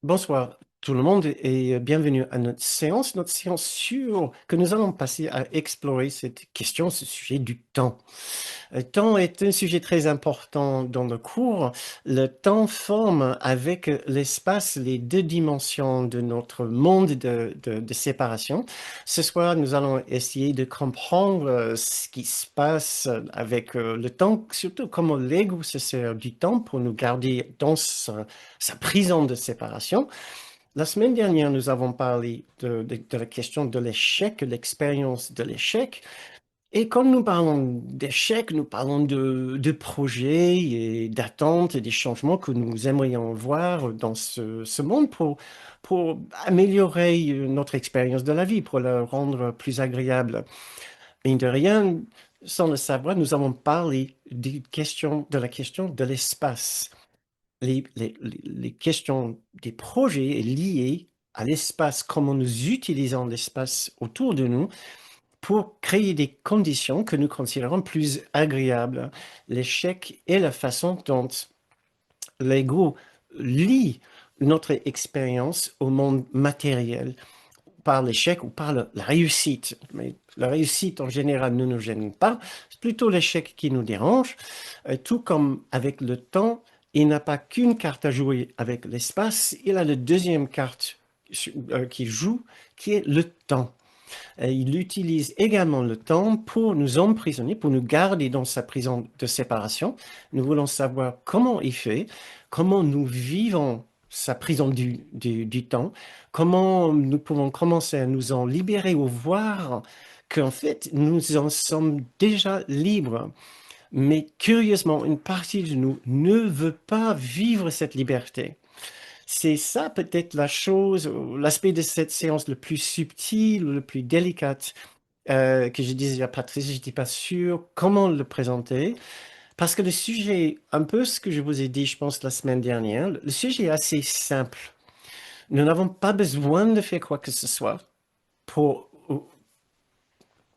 Bonsoir tout le monde et bienvenue à notre séance que nous allons passer à explorer cette question, ce sujet du temps. Le temps est un sujet très important dans le cours. Le temps forme avec l'espace les deux dimensions de notre monde de séparation. Ce soir, nous allons essayer de comprendre ce qui se passe avec le temps, surtout comment l'ego se sert du temps pour nous garder dans sa prison de séparation. La semaine dernière, nous avons parlé de la question de l'échec, l'expérience de l'échec. Et quand nous parlons d'échec, nous parlons de projets et d'attentes et des changements que nous aimerions voir dans ce monde pour améliorer notre expérience de la vie, pour la rendre plus agréable. Mais de rien, sans le savoir, nous avons parlé de la question de l'espace. Les questions des projets liées à l'espace, comment nous utilisons l'espace autour de nous pour créer des conditions que nous considérons plus agréables. L'échec est la façon dont l'ego lie notre expérience au monde matériel, par l'échec ou par la réussite. Mais la réussite, en général, ne nous gêne pas. C'est plutôt l'échec qui nous dérange. Tout comme avec le temps, il n'a pas qu'une carte à jouer avec l'espace, il a la deuxième carte qui joue, qui est le temps. Il utilise également le temps pour nous emprisonner, pour nous garder dans sa prison de séparation. Nous voulons savoir comment il fait, comment nous vivons sa prison du temps, comment nous pouvons commencer à nous en libérer ou voir qu'en fait, nous en sommes déjà libres. Mais curieusement, une partie de nous ne veut pas vivre cette liberté. C'est ça peut-être la chose, l'aspect de cette séance le plus subtil, le plus délicate que je disais à Patrice, je n'étais pas sûr comment le présenter, parce que le sujet, un peu ce que je vous ai dit, je pense, la semaine dernière, le sujet est assez simple. Nous n'avons pas besoin de faire quoi que ce soit pour,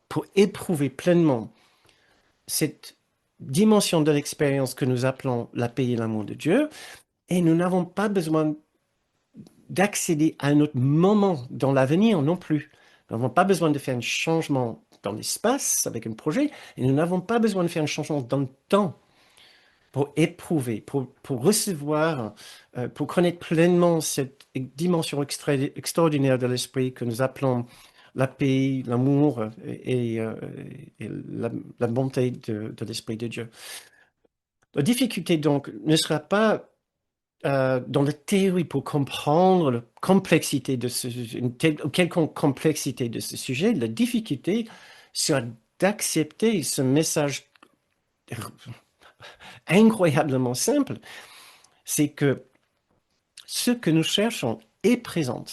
pour éprouver pleinement cette dimension de l'expérience que nous appelons la paix et l'amour de Dieu, et nous n'avons pas besoin d'accéder à un autre moment dans l'avenir non plus. Nous n'avons pas besoin de faire un changement dans l'espace avec un projet, et nous n'avons pas besoin de faire un changement dans le temps pour éprouver, pour recevoir, pour connaître pleinement cette dimension extraordinaire de l'esprit que nous appelons la paix, l'amour et la bonté de l'esprit de Dieu. La difficulté donc ne sera pas dans la théorie pour comprendre la complexité de quelconque complexité de ce sujet, la difficulté sera d'accepter ce message incroyablement simple, c'est que ce que nous cherchons est présent.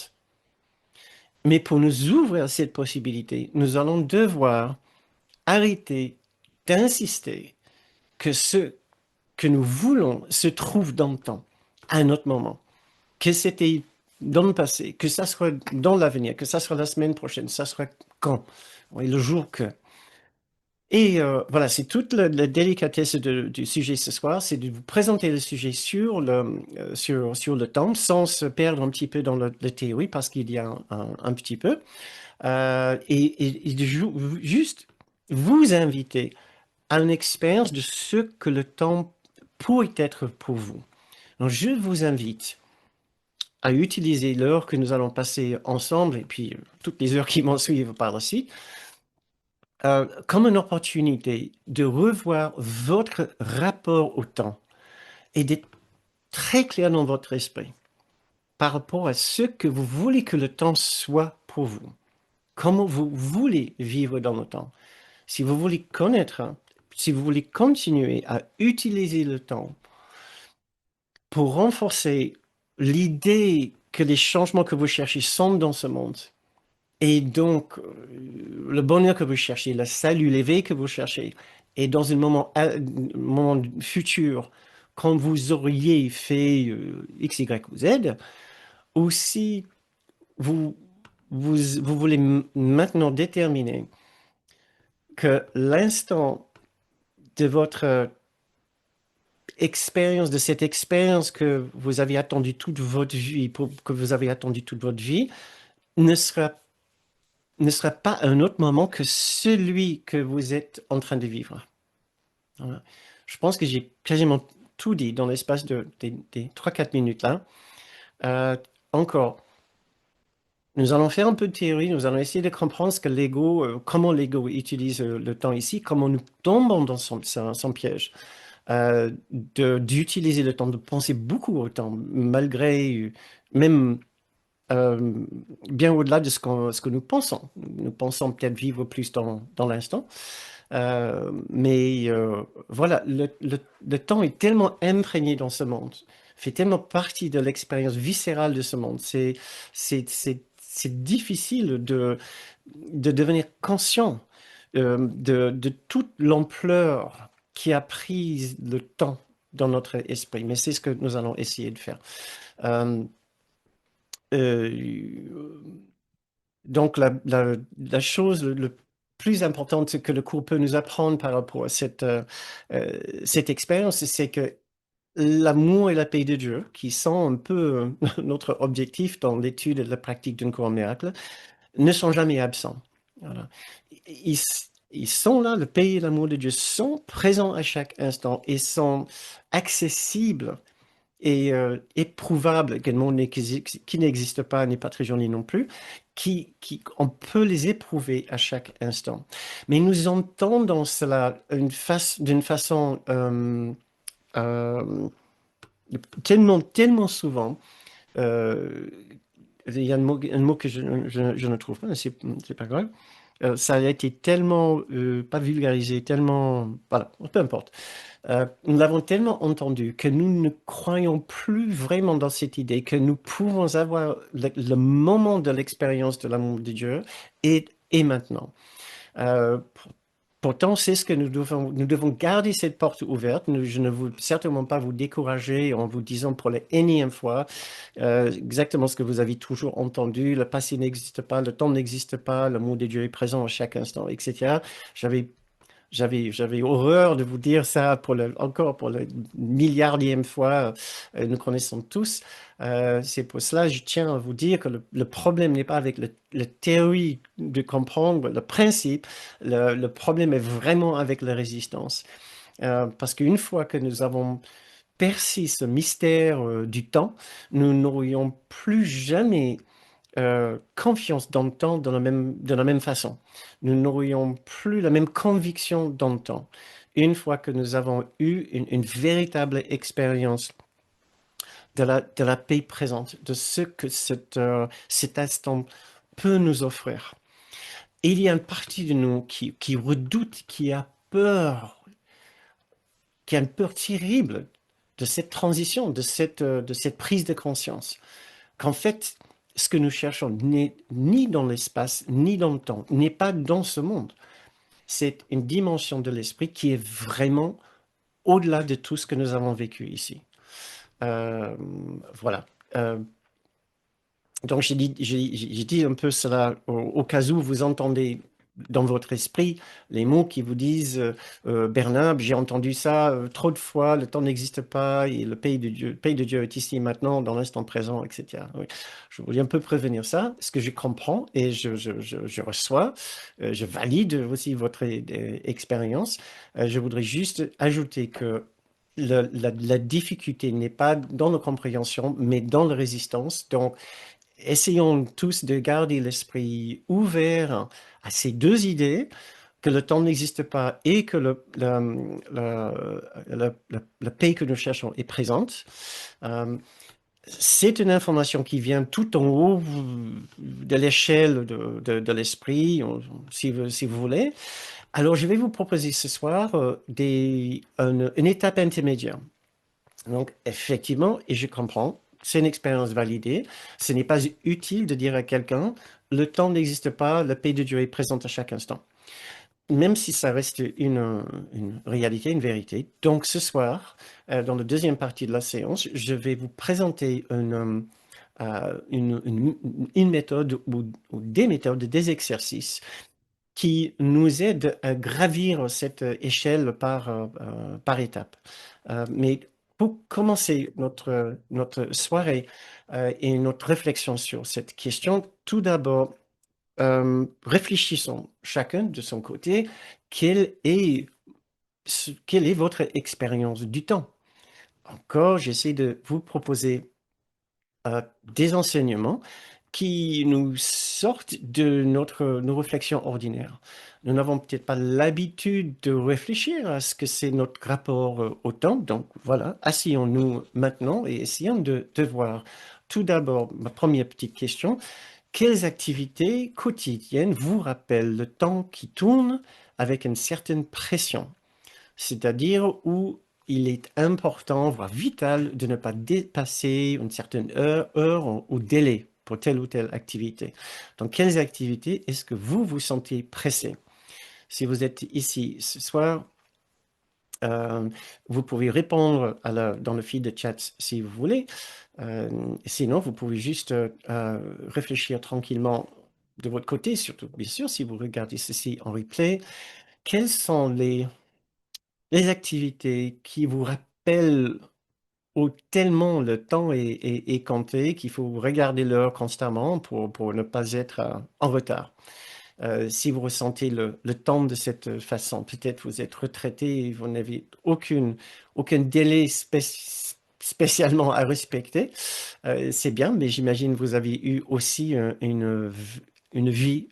Mais pour nous ouvrir à cette possibilité, nous allons devoir arrêter d'insister que ce que nous voulons se trouve dans le temps, à un autre moment. Que c'était dans le passé, que ça soit dans l'avenir, que ça soit la semaine prochaine, ça soit quand, oui, le jour que. Et voilà, c'est toute la délicatesse du sujet ce soir, c'est de vous présenter le sujet sur le temps, sans se perdre un petit peu dans la théorie, parce qu'il y a un petit peu, et de juste vous inviter à une expérience de ce que le temps pourrait être pour vous. Donc, je vous invite à utiliser l'heure que nous allons passer ensemble, et puis toutes les heures qui m'en suivent par la suite, comme une opportunité de revoir votre rapport au temps et d'être très clair dans votre esprit par rapport à ce que vous voulez que le temps soit pour vous. Comment vous voulez vivre dans le temps. Si vous voulez connaître, si vous voulez continuer à utiliser le temps pour renforcer l'idée que les changements que vous cherchez sont dans ce monde, et donc, le bonheur que vous cherchez, le salut, l'éveil que vous cherchez, et dans un moment futur, quand vous auriez fait X, Y ou Z, ou si vous, vous voulez maintenant déterminer que l'instant de votre expérience, de cette expérience que vous avez attendue toute votre vie, que vous avez attendu toute votre vie, ne sera, ne sera pas un autre moment que celui que vous êtes en train de vivre. Voilà. Je pense que j'ai quasiment tout dit dans l'espace des 3-4 minutes là. Euh, encore, nous allons faire un peu de théorie, nous allons essayer de comprendre ce que l'ego, comment l'ego utilise le temps ici, comment nous tombons dans son piège, d'utiliser le temps, de penser beaucoup au temps, malgré même euh, bien au-delà de ce que nous pensons. Nous pensons peut-être vivre plus dans l'instant. Mais voilà, le temps est tellement imprégné dans ce monde, fait tellement partie de l'expérience viscérale de ce monde. C'est difficile de devenir conscient de toute l'ampleur qui a pris le temps dans notre esprit. Mais c'est ce que nous allons essayer de faire. Euh, euh, donc, la chose le plus importante que le cours peut nous apprendre par rapport à cette expérience, c'est que l'amour et la paix de Dieu, qui sont un peu notre objectif dans l'étude et la pratique d'une cour en miracle, ne sont jamais absents. Voilà. Ils, ils sont là, le paix et l'amour de Dieu sont présents à chaque instant et sont accessibles et éprouvable, également qui n'existe pas, n'est pas très joli non plus, on peut les éprouver à chaque instant. Mais nous entendons cela d'une façon euh, tellement souvent. euh, il y a un mot que je ne trouve pas, mais c'est pas grave. Ça a été tellement, pas vulgarisé, tellement, voilà, peu importe. Nous l'avons tellement entendu que nous ne croyons plus vraiment dans cette idée que nous pouvons avoir le moment de l'expérience de l'amour de Dieu et maintenant. Euh, pour- Pourtant, c'est ce que nous devons garder cette porte ouverte. Je ne veux certainement pas vous décourager en vous disant pour la énième fois exactement ce que vous avez toujours entendu. Le passé n'existe pas, le temps n'existe pas, l'amour de Dieu est présent à chaque instant, etc. J'avais j'avais horreur de vous dire ça encore pour la milliardième fois. Nous connaissons tous. C'est pour cela que je tiens à vous dire que le problème n'est pas avec la théorie de comprendre le principe. Le problème est vraiment avec la résistance. Parce qu'une fois que nous avons percé ce mystère du temps, nous n'aurions plus jamais confiance dans le temps de la même façon. Nous n'aurions plus la même conviction dans le temps. Une fois que nous avons eu une véritable expérience de la paix présente, de ce que cet instant peut nous offrir. Et il y a une partie de nous qui redoute, qui a une peur terrible de cette transition, de cette prise de conscience qu'en fait, ce que nous cherchons n'est ni dans l'espace, ni dans le temps, n'est pas dans ce monde. C'est une dimension de l'esprit qui est vraiment au-delà de tout ce que nous avons vécu ici. Euh, voilà. Euh, donc, j'ai dit un peu cela au cas où vous entendez dans votre esprit les mots qui vous disent Bernard, j'ai entendu ça trop de fois, le temps n'existe pas et le pays de Dieu est ici maintenant, dans l'instant présent, etc. Oui. Je voulais un peu prévenir ça, ce que je comprends et je reçois, je valide aussi votre expérience. Je voudrais juste ajouter que la difficulté n'est pas dans la compréhension, mais dans la résistance. Donc, essayons tous de garder l'esprit ouvert à ces deux idées, que le temps n'existe pas et que la paix que nous cherchons est présente. Euh, c'est une information qui vient tout en haut de l'échelle de l'esprit, si vous voulez. Alors, je vais vous proposer ce soir une étape intermédiaire. Donc, effectivement, et je comprends, c'est une expérience validée. Ce n'est pas utile de dire à quelqu'un, le temps n'existe pas, la paix de Dieu est présente à chaque instant. Même si ça reste une réalité, une vérité. Donc, ce soir, dans la deuxième partie de la séance, je vais vous présenter une méthode ou des méthodes, des exercices qui nous aident à gravir cette échelle par étape. Mais pour commencer notre soirée et notre réflexion sur cette question, tout d'abord, réfléchissons chacun de son côté, quelle est, quelle est votre expérience du temps? Encore, j'essaie de vous proposer des enseignements qui nous sortent de nos réflexions ordinaires. Nous n'avons peut-être pas l'habitude de réfléchir à ce que c'est notre rapport au temps. Donc voilà, asseyons-nous maintenant et essayons de voir. Tout d'abord, ma première petite question, quelles activités quotidiennes vous rappellent le temps qui tourne avec une certaine pression? C'est-à-dire où il est important, voire vital, de ne pas dépasser une certaine heure ou délai pour telle ou telle activité. Donc, quelles activités est-ce que vous vous sentez pressé? Si vous êtes ici ce soir, euh, vous pouvez répondre dans le feed de chat si vous voulez. Sinon, vous pouvez juste réfléchir tranquillement de votre côté, surtout, bien sûr, si vous regardez ceci en replay. Quelles sont les activités qui vous rappellent où tellement le temps est compté qu'il faut regarder l'heure constamment pour ne pas être en retard. Si vous ressentez le temps de cette façon, peut-être vous êtes retraité et vous n'avez aucun délai spécialement à respecter. C'est bien, mais j'imagine que vous avez eu aussi une vie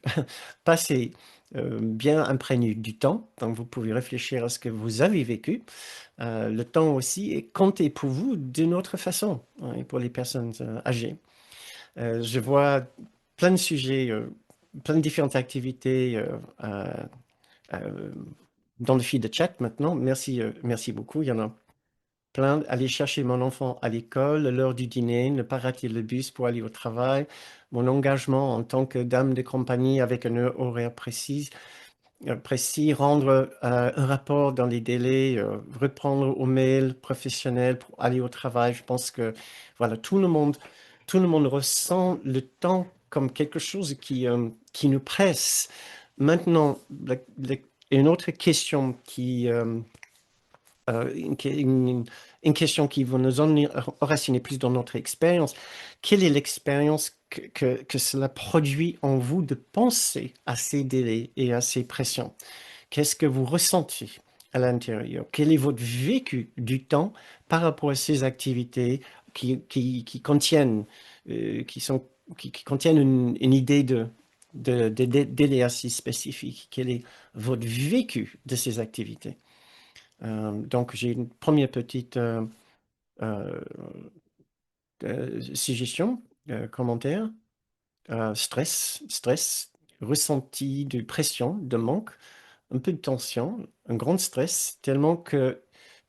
passée bien imprégnée du temps. Donc vous pouvez réfléchir à ce que vous avez vécu. Le temps aussi est compté pour vous d'une autre façon, hein, et pour les personnes âgées. Je vois plein de sujets, plein de différentes activités euh, euh, dans le fil de chat maintenant. Merci, merci beaucoup. Il y en a plein. Aller chercher mon enfant à l'école, l'heure du dîner, ne pas rater le bus pour aller au travail, mon engagement en tant que dame de compagnie avec une heure horaire précis, rendre un rapport dans les délais, reprendre au mail professionnel pour aller au travail. Je pense que voilà, tout le monde ressent le temps comme quelque chose qui nous presse. Maintenant, une autre question une question qui va nous enraciner plus dans notre expérience. Quelle est l'expérience que cela produit en vous de penser à ces délais et à ces pressions? Qu'est-ce que vous ressentez à l'intérieur? Quel est votre vécu du temps par rapport à ces activités qui contiennent, qui contiennent une idée de délai assez spécifique? Quel est votre vécu de ces activités? Donc, j'ai une première petite euh, suggestion, commentaire. Stress, ressenti de pression, de manque, un peu de tension, un grand stress, tellement que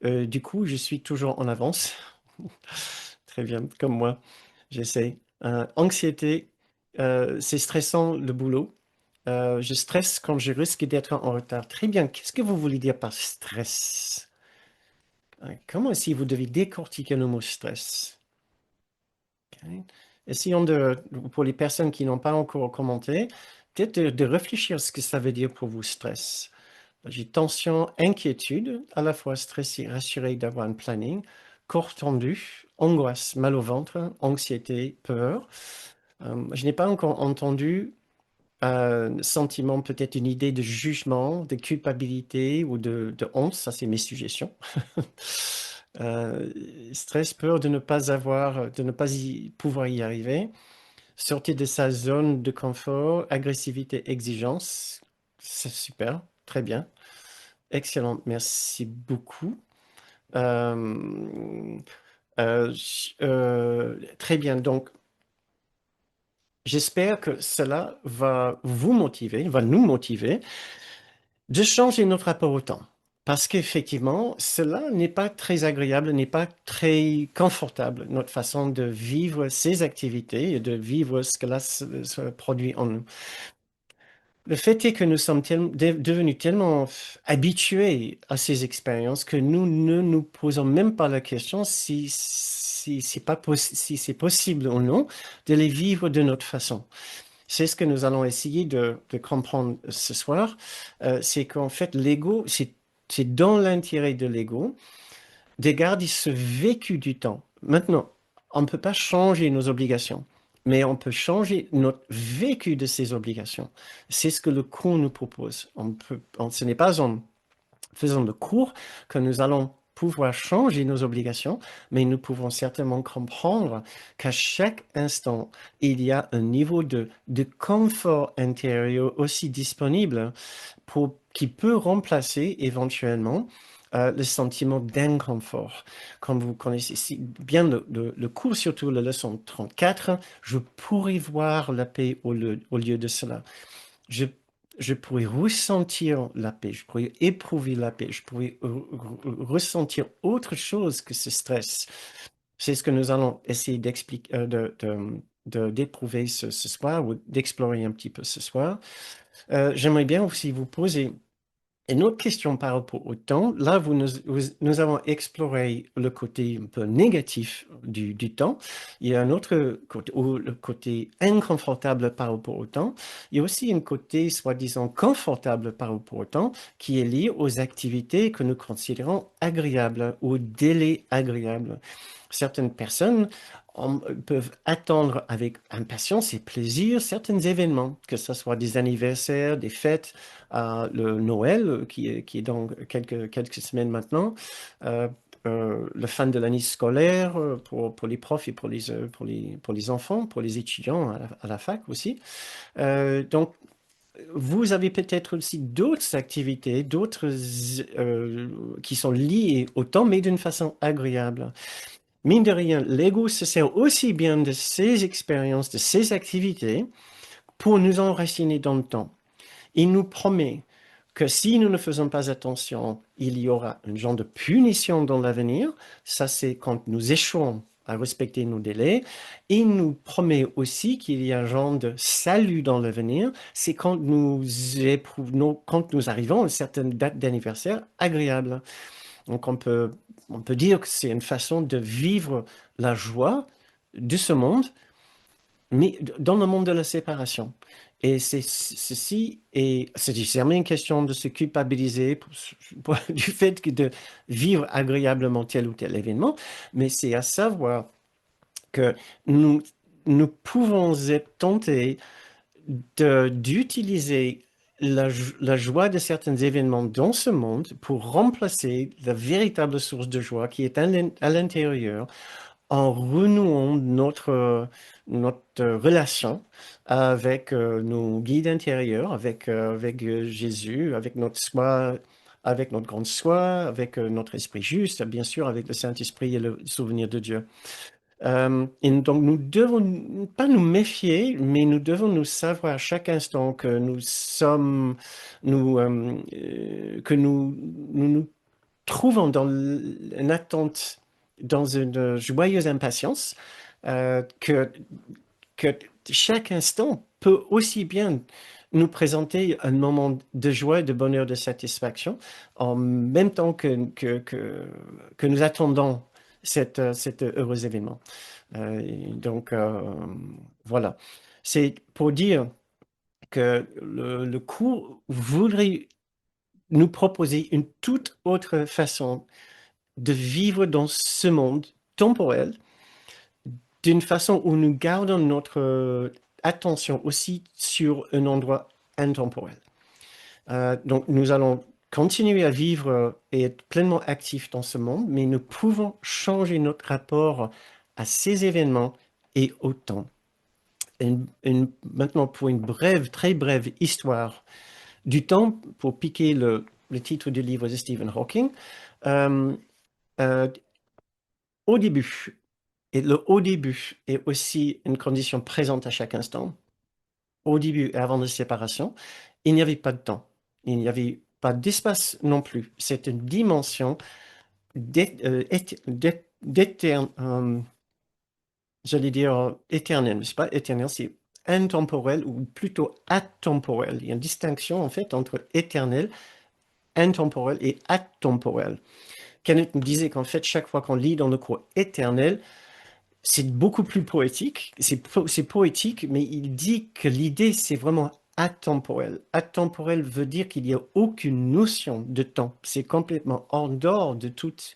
du coup, je suis toujours en avance. Très bien, comme moi, j'essaie. Anxiété, c'est stressant le boulot. Je stresse quand je risque d'être en retard. Très bien, qu'est-ce que vous voulez dire par stress? Comment est-ce que vous devez décortiquer le mot stress? Ok. Essayons pour les personnes qui n'ont pas encore commenté, peut-être de réfléchir à ce que ça veut dire pour vous, stress. J'ai tension, inquiétude, à la fois stressé, rassuré d'avoir un planning, corps tendu, angoisse, mal au ventre, anxiété, peur. Je n'ai pas encore entendu sentiment, peut-être une idée de jugement, de culpabilité ou de honte. Ça, c'est mes suggestions. Euh, Stress, peur de ne pas pouvoir y arriver. Sortir de sa zone de confort, agressivité, exigence. C'est super, très bien. Excellent, merci beaucoup. Euh, très bien, donc j'espère que cela va vous motiver, va nous motiver de changer notre rapport au temps. Parce qu'effectivement, cela n'est pas très agréable, n'est pas très confortable, notre façon de vivre ces activités et de vivre ce que là se produit en nous. Le fait est que nous sommes devenus tellement habitués à ces expériences que nous ne nous posons même pas la question si si c'est possible ou non de les vivre de notre façon. C'est ce que nous allons essayer de comprendre ce soir. C'est qu'en fait, l'ego, c'est dans l'intérêt de l'ego de garder ce vécu du temps. Maintenant, on ne peut pas changer nos obligations, mais on peut changer notre vécu de ces obligations. C'est ce que le cours nous propose. Ce n'est pas en faisant le cours que nous allons pouvoir changer nos obligations, mais nous pouvons certainement comprendre qu'à chaque instant, il y a un niveau de confort intérieur aussi disponible qui peut remplacer éventuellement le sentiment d'inconfort. Comme vous connaissez si bien le cours, surtout la leçon 34, je pourrais voir la paix au lieu de cela. Je, je pourrais ressentir la paix, je pourrais éprouver la paix, je pourrais ressentir autre chose que ce stress. C'est ce que nous allons essayer d'expliquer, d'éprouver ce soir ou d'explorer un petit peu ce soir. J'aimerais bien aussi vous poser une autre question par rapport au temps. Là, nous avons exploré le côté un peu négatif du temps. Il y a un autre côté, ou le côté inconfortable par rapport au temps. Il y a aussi un côté, soi-disant, confortable par rapport au temps, qui est lié aux activités que nous considérons agréables ou délais agréables. Certaines personnes peuvent attendre avec impatience et plaisir certains événements, que ce soit des anniversaires, des fêtes, le Noël, qui est dans quelques semaines maintenant, euh, la fin de l'année scolaire pour les profs et pour les enfants, pour les étudiants à la fac aussi. Donc, vous avez peut-être aussi d'autres activités, d'autres qui sont liées au temps, mais d'une façon agréable. Mine de rien, l'ego se sert aussi bien de ces expériences, de ces activités, pour nous enraciner dans le temps. Il nous promet que si nous ne faisons pas attention, il y aura un genre de punition dans l'avenir. Ça, c'est quand nous échouons à respecter nos délais. Il nous promet aussi qu'il y a un genre de salut dans l'avenir. C'est quand quand nous arrivons à une certaine date d'anniversaire agréable. Donc, on peut dire que c'est une façon de vivre la joie de ce monde, mais dans le monde de la séparation. Et ceci c'est jamais une question de se culpabiliser du fait de vivre agréablement tel ou tel événement, mais c'est à savoir que nous, nous pouvons être tentés d'utiliser la joie de certains événements dans ce monde pour remplacer la véritable source de joie qui est à l'intérieur en renouant notre relation avec nos guides intérieurs, avec Jésus, avec notre soi, avec notre grande soi, avec notre esprit juste, bien sûr, avec le Saint-Esprit et le souvenir de Dieu. Et donc, nous devons pas nous méfier, mais nous devons nous savoir à chaque instant que nous sommes, que nous trouvons dans une attente, dans une joyeuse impatience, que chaque instant peut aussi bien nous présenter un moment de joie, de bonheur, de satisfaction, en même temps que nous attendons cet heureux événement. Donc, voilà. C'est pour dire que le cours voudrait nous proposer une toute autre façon de vivre dans ce monde temporel d'une façon où nous gardons notre attention aussi sur un endroit intemporel. Donc, nous allons continuer à vivre et être pleinement actifs dans ce monde, mais nous pouvons changer notre rapport à ces événements et au temps. Maintenant, pour une très brève histoire du temps, pour piquer le titre du livre de Stephen Hawking, euh, euh, au début, et le au début est aussi une condition présente à chaque instant. Au début et avant la séparation, il n'y avait pas de temps. Il n'y avait pas d'espace non plus. C'est une dimension j'allais dire éternelle, mais c'est pas éternel, c'est intemporel ou plutôt atemporel. Il y a une distinction en fait entre éternel, intemporel et atemporel. Kenneth nous disait qu'en fait, chaque fois qu'on lit dans le cours éternel, c'est beaucoup plus poétique, c'est poétique, mais il dit que l'idée, c'est vraiment atemporel. Atemporel veut dire qu'il n'y a aucune notion de temps. C'est complètement hors dehors de toute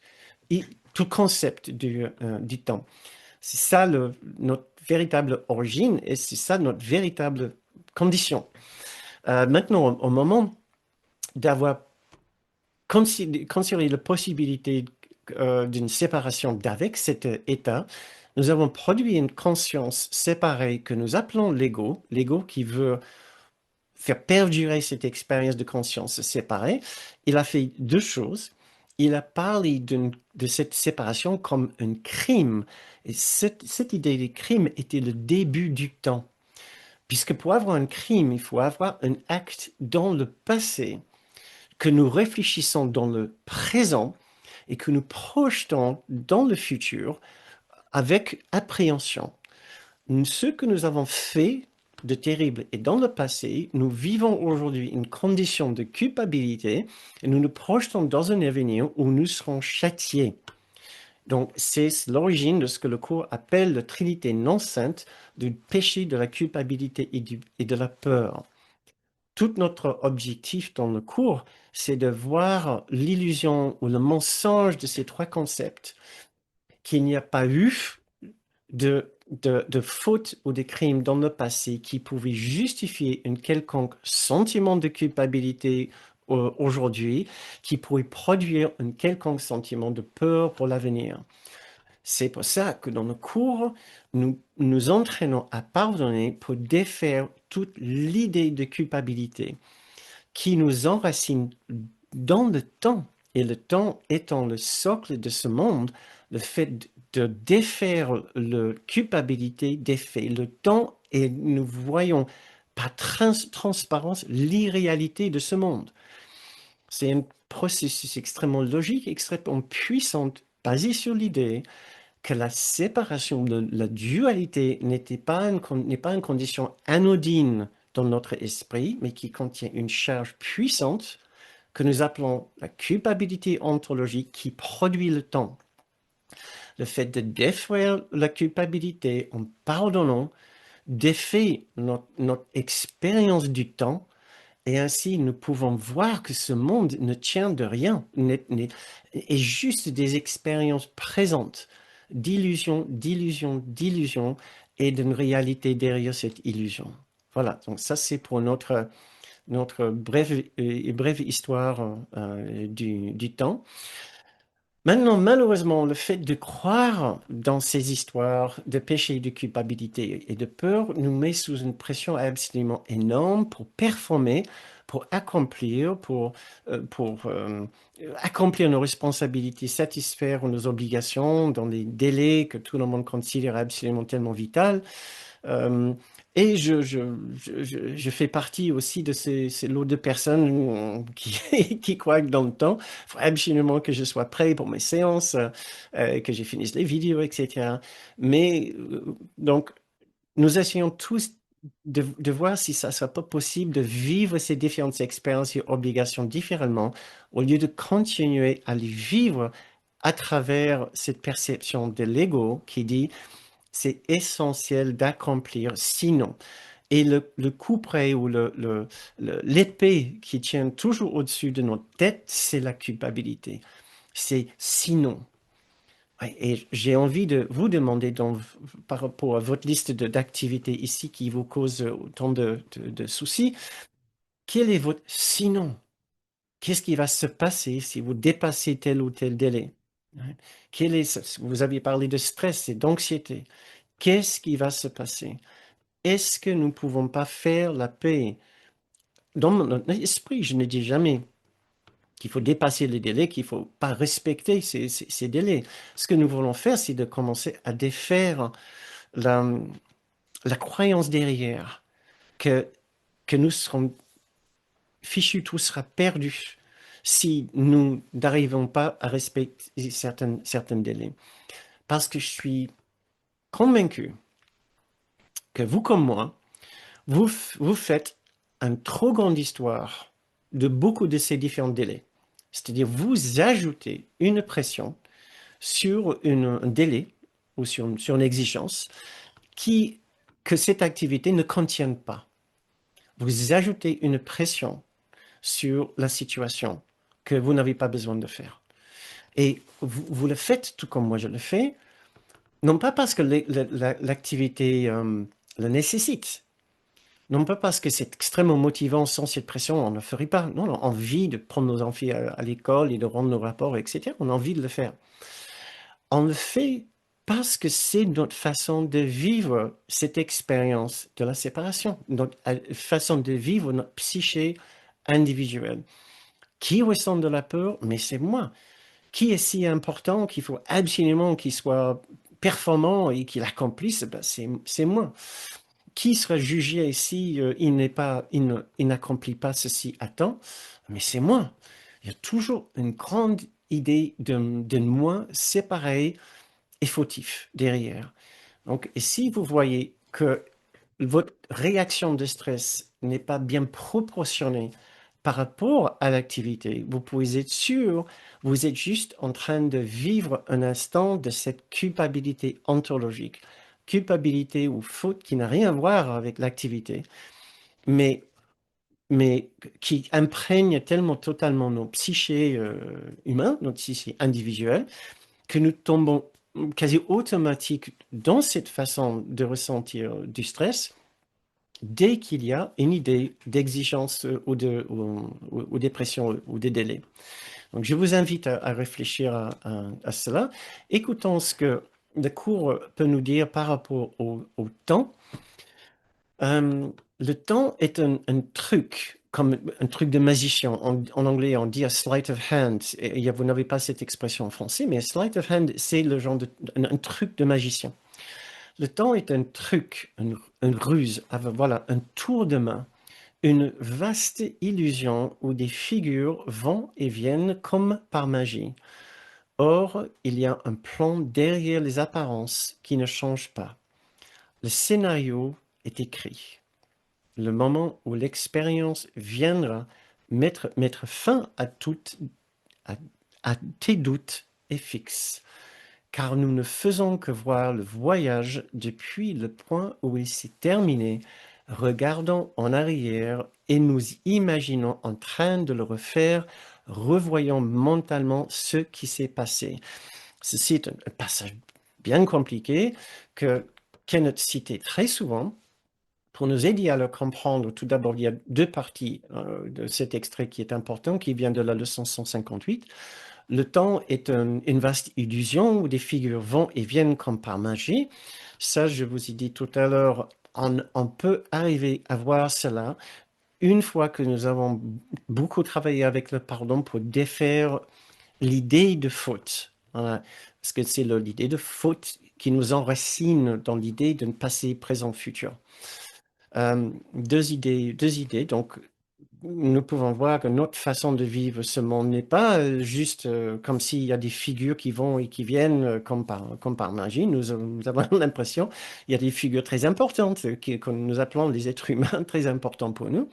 tout concept du temps. C'est ça notre véritable origine et c'est ça notre véritable condition. Maintenant, au moment d'avoir considéré la possibilité d'une séparation d'avec cet état, nous avons produit une conscience séparée que nous appelons l'ego, l'ego qui veut faire perdurer cette expérience de conscience séparée. Il a fait deux choses. Il a parlé de cette séparation comme un crime. Et cette idée de crime était le début du temps. Puisque pour avoir un crime, il faut avoir un acte dans le passé que nous réfléchissons dans le présent et que nous projetons dans le futur avec appréhension. Ce que nous avons fait de terrible et dans le passé, nous vivons aujourd'hui une condition de culpabilité et nous nous projetons dans un avenir où nous serons châtiés. Donc, c'est l'origine de ce que le cours appelle la trinité non sainte du péché, de la culpabilité et de la peur. Tout notre objectif dans le cours, c'est de voir l'illusion ou le mensonge de ces trois concepts, qu'il n'y a pas eu de fautes ou de crimes dans le passé qui pouvaient justifier un quelconque sentiment de culpabilité aujourd'hui, qui pourrait produire un quelconque sentiment de peur pour l'avenir. C'est pour ça que dans le cours, nous nous entraînons à pardonner pour défaire toute l'idée de culpabilité qui nous enracine dans le temps. Et le temps étant le socle de ce monde, le fait de défaire la culpabilité défait le temps et nous voyons par transparence l'irréalité de ce monde. C'est un processus extrêmement logique, extrêmement puissant, basé sur l'idée que la séparation, la dualité n'est pas une condition anodine dans notre esprit, mais qui contient une charge puissante que nous appelons la culpabilité ontologique qui produit le temps. Le fait de défaire la culpabilité en pardonnant défait notre expérience du temps et ainsi nous pouvons voir que ce monde ne tient de rien, est juste des expériences présentes d'illusion, d'illusion, d'illusion et d'une réalité derrière cette illusion. Voilà, donc ça c'est pour notre brève histoire du temps. Maintenant, malheureusement, le fait de croire dans ces histoires de péché, de culpabilité et de peur nous met sous une pression absolument énorme pour performer, pour accomplir, pour accomplir nos responsabilités, satisfaire nos obligations dans les délais que tout le monde considère absolument tellement vitaux. Euh, et je fais partie aussi de ces lots de personnes qui croient que dans le temps, il faut absolument que je sois prêt pour mes séances, que je finisse les vidéos, etc. Mais donc, nous essayons tous de voir si ça ne serait pas possible de vivre ces différentes expériences et obligations différemment, au lieu de continuer à les vivre à travers cette perception de l'ego qui dit c'est essentiel d'accomplir, sinon. Et le couperet ou l'épée qui tient toujours au-dessus de notre tête, c'est la culpabilité. C'est sinon. Ouais, et j'ai envie de vous demander, par rapport à votre liste d'activités ici qui vous cause autant de soucis, quel est votre sinon? Qu'est-ce qui va se passer si vous dépassez tel ou tel délai? Ouais. Vous avez parlé de stress et d'anxiété. Qu'est-ce qui va se passer? Est-ce que nous ne pouvons pas faire la paix? Dans mon esprit, je ne dis jamais qu'il faut dépasser les délais, qu'il ne faut pas respecter ces délais. Ce que nous voulons faire, c'est de commencer à défaire la, la croyance derrière que, que nous serons fichus, tout sera perdu si nous n'arrivons pas à respecter certains délais. Parce que je suis convaincu que vous comme moi, vous faites une trop grande histoire de beaucoup de ces différents délais. C'est-à-dire, vous ajoutez une pression sur un délai ou sur une exigence que cette activité ne contienne pas. Vous ajoutez une pression sur la situation que vous n'avez pas besoin de faire. Et vous le faites tout comme moi je le fais, non pas parce que l'activité le nécessite, non pas parce que c'est extrêmement motivant, sans cette pression, on ne le ferait pas. Non, on a envie de prendre nos enfants à l'école et de rendre nos rapports, etc. On a envie de le faire. On le fait parce que c'est notre façon de vivre cette expérience de la séparation, notre façon de vivre notre psyché individuelle. Qui ressent de la peur? Mais c'est moi. Qui est si important qu'il faut absolument qu'il soit performant et qu'il accomplisse? Ben, c'est moi. Qui sera jugé si il n'accomplit pas ceci à temps? Mais c'est moi. Il y a toujours une grande idée de moi séparé et fautif derrière. Donc, et si vous voyez que votre réaction de stress n'est pas bien proportionnée par rapport à l'activité, vous pouvez être sûr, vous êtes juste en train de vivre un instant de cette culpabilité ontologique. Culpabilité ou faute qui n'a rien à voir avec l'activité, mais, mais qui imprègne tellement totalement nos psychés humains, notre psyché individuel, que nous tombons quasi automatiques dans cette façon de ressentir du stress dès qu'il y a une idée d'exigence ou de pression ou de délai. Donc, je vous invite à réfléchir à cela. Écoutons ce que le cours peut nous dire par rapport au temps. Le temps est un truc, comme un truc de magicien. En anglais, on dit a sleight of hand. Et vous n'avez pas cette expression en français, mais a sleight of hand, c'est le genre un truc de magicien. Le temps est un truc, une ruse, voilà, un tour de main, une vaste illusion où des figures vont et viennent comme par magie. Or, il y a un plan derrière les apparences qui ne change pas. Le scénario est écrit. Le moment où l'expérience viendra mettre fin à, à tes doutes est fixe, car nous ne faisons que voir le voyage depuis le point où il s'est terminé, regardons en arrière et nous imaginons en train de le refaire, revoyons mentalement ce qui s'est passé. Ceci est un passage bien compliqué que Kenneth citait très souvent. Pour nous aider à le comprendre, tout d'abord, il y a deux parties de cet extrait qui est important, qui vient de la leçon 158. Le temps est une vaste illusion où des figures vont et viennent comme par magie. Ça, je vous ai dit tout à l'heure, on peut arriver à voir cela une fois que nous avons beaucoup travaillé avec le pardon pour défaire l'idée de faute. Voilà. Parce que c'est l'idée de faute qui nous enracine dans l'idée d'un passé, présent, futur. Deux idées. Donc, nous pouvons voir que notre façon de vivre ce monde n'est pas juste comme s'il y a des figures qui vont et qui viennent comme par magie. Nous avons l'impression qu'il y a des figures très importantes que nous appelons les êtres humains, très importants pour nous.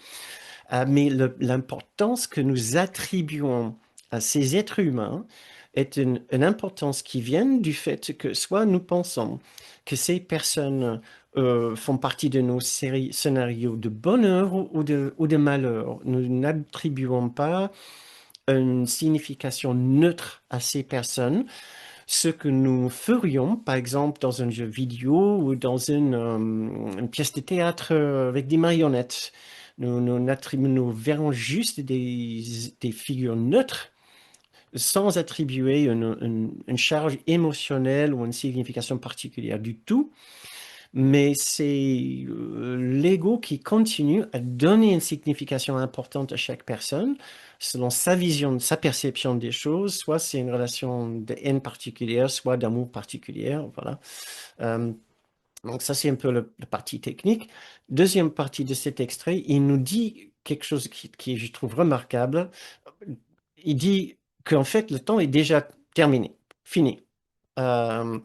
Mais l'importance que nous attribuons à ces êtres humains est une importance qui vient du fait que soit nous pensons que ces personnes font partie de nos scénarios de bonheur ou de malheur. Nous n'attribuons pas une signification neutre à ces personnes. Ce que nous ferions, par exemple, dans un jeu vidéo ou dans une pièce de théâtre avec des marionnettes. Nous verrons juste des figures neutres sans attribuer une charge émotionnelle ou une signification particulière du tout. Mais c'est l'ego qui continue à donner une signification importante à chaque personne selon sa vision, sa perception des choses. Soit c'est une relation de haine particulière, soit d'amour particulière. Voilà. Euh, donc ça, c'est un peu la partie technique. Deuxième partie de cet extrait, il nous dit quelque chose qui je trouve remarquable. Il dit qu'en fait, le temps est déjà terminé, fini. Euh,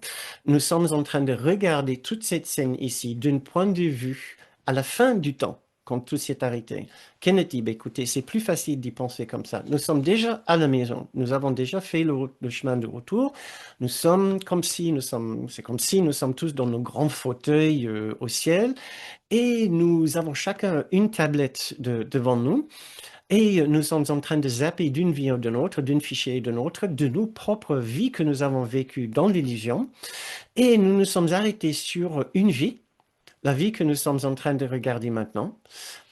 Nous sommes en train de regarder toute cette scène ici d'un point de vue à la fin du temps, quand tout s'est arrêté. Kenneth dit, bah, écoutez, c'est plus facile d'y penser comme ça. Nous sommes déjà à la maison. Nous avons déjà fait le chemin de retour. C'est comme si nous sommes tous dans nos grands fauteuils au ciel et nous avons chacun une tablette devant nous. Et nous sommes en train de zapper d'une vie à d'une autre, d'un fichier à d'un autre, de nos propres vies que nous avons vécues dans l'illusion. Et nous nous sommes arrêtés sur une vie, la vie que nous sommes en train de regarder maintenant.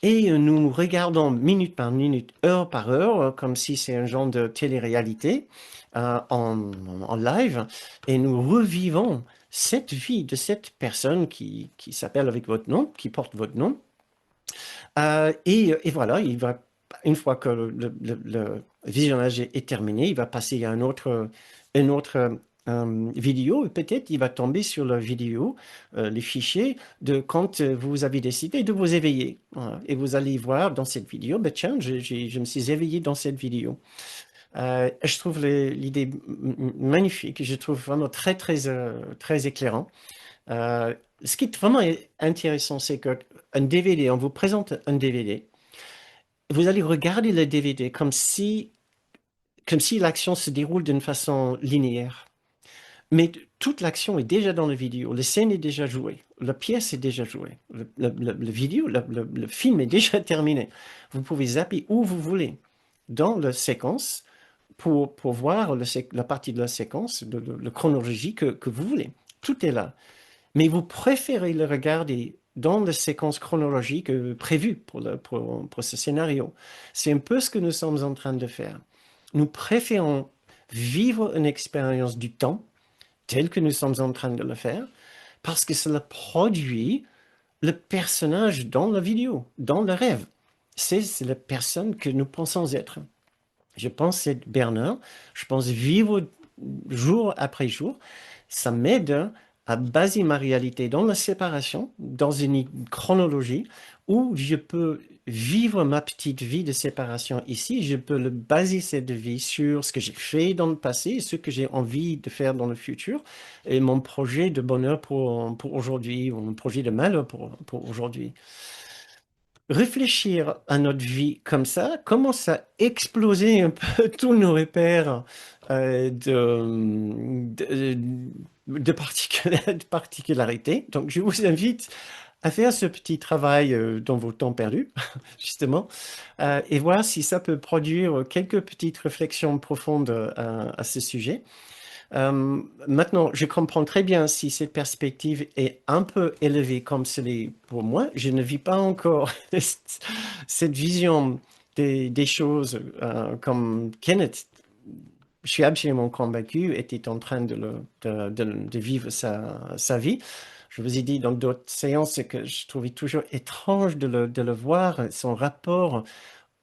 Et nous regardons minute par minute, heure par heure, comme si c'est un genre de télé-réalité en live. Et nous revivons cette vie de cette personne qui s'appelle avec votre nom, qui porte votre nom. Et voilà, une fois que le visionnage est terminé, il va passer à une autre vidéo, et peut-être il va tomber sur la vidéo, les fichiers de quand vous avez décidé de vous éveiller. Voilà. Et vous allez voir dans cette vidéo, ben tiens, je me suis éveillé dans cette vidéo. Je trouve l'idée magnifique, je trouve vraiment très, très, très éclairant. Ce qui est vraiment intéressant, c'est qu'un DVD, on vous présente un DVD, vous allez regarder le DVD comme si l'action se déroule d'une façon linéaire. Mais toute l'action est déjà dans la vidéo, la scène est déjà jouée, la pièce est déjà jouée, le vidéo, le film est déjà terminé. Vous pouvez zapper où vous voulez dans la séquence pour voir la partie de la séquence, la chronologie que vous voulez. Tout est là. Mais vous préférez le regarder dans la séquence chronologique prévue pour ce scénario. C'est un peu ce que nous sommes en train de faire. Nous préférons vivre une expérience du temps telle que nous sommes en train de le faire parce que cela produit le personnage dans la vidéo, dans le rêve. C'est la personne que nous pensons être. Je pense être Bernard, je pense vivre jour après jour. Ça m'aide à baser ma réalité dans la séparation, dans une chronologie où je peux vivre ma petite vie de séparation ici. Je peux le baser cette vie sur ce que j'ai fait dans le passé et ce que j'ai envie de faire dans le futur et mon projet de bonheur pour aujourd'hui ou mon projet de malheur pour aujourd'hui. Réfléchir à notre vie comme ça commence à exploser un peu tous nos repères de particularités. Donc, je vous invite à faire ce petit travail dans vos temps perdus, justement, et voir si ça peut produire quelques petites réflexions profondes à ce sujet. Maintenant, je comprends très bien si cette perspective est un peu élevée comme ce l'est pour moi. Je ne vis pas encore cette vision des choses comme Kenneth. Je suis absolument convaincu, était en train de vivre sa vie. Je vous ai dit dans d'autres séances que je trouvais toujours étrange de le voir. Son rapport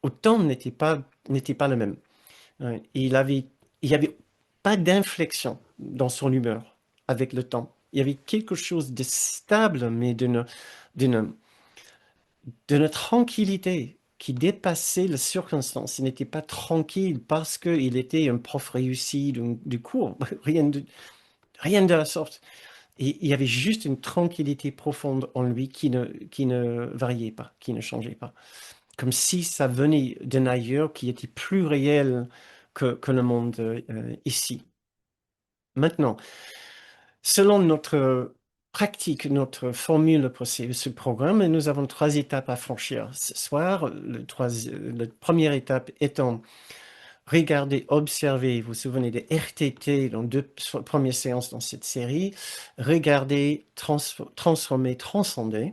au temps n'était pas le même. Ouais. Il y avait pas d'inflexion dans son humeur avec le temps. Il y avait quelque chose de stable, mais d'une, d'une tranquillité qui dépassait les circonstances. Il n'était pas tranquille parce qu'il était un prof réussi du cours. Rien de la sorte. Et il y avait juste une tranquillité profonde en lui qui ne variait pas, qui ne changeait pas. Comme si ça venait d'un ailleurs qui était plus réel que le monde ici. Maintenant, selon notre pratique, notre formule pour ce programme, nous avons trois étapes à franchir. Ce soir, la première étape étant regarder, observer, vous vous souvenez des RTT dans deux premières séances dans cette série, regarder, transformer, transcender.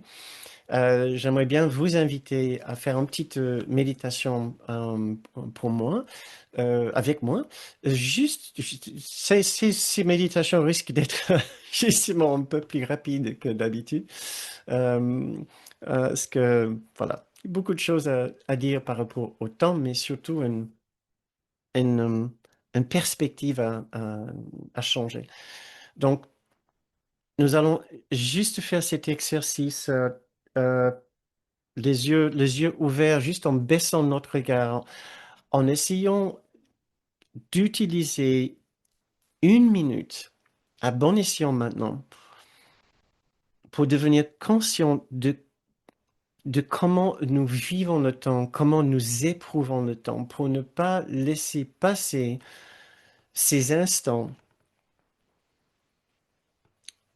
J'aimerais bien vous inviter à faire une petite méditation pour moi, avec moi. Ces méditations risquent d'être justement un peu plus rapides que d'habitude. Euh, Parce que, voilà, beaucoup de choses à dire par rapport au temps, mais surtout une, euh, une perspective à changer. Donc, nous allons juste faire cet exercice. Euh, les yeux ouverts, juste en baissant notre regard, en essayant d'utiliser une minute à bon escient maintenant pour devenir conscient de comment nous vivons le temps, comment nous éprouvons le temps, pour ne pas laisser passer ces instants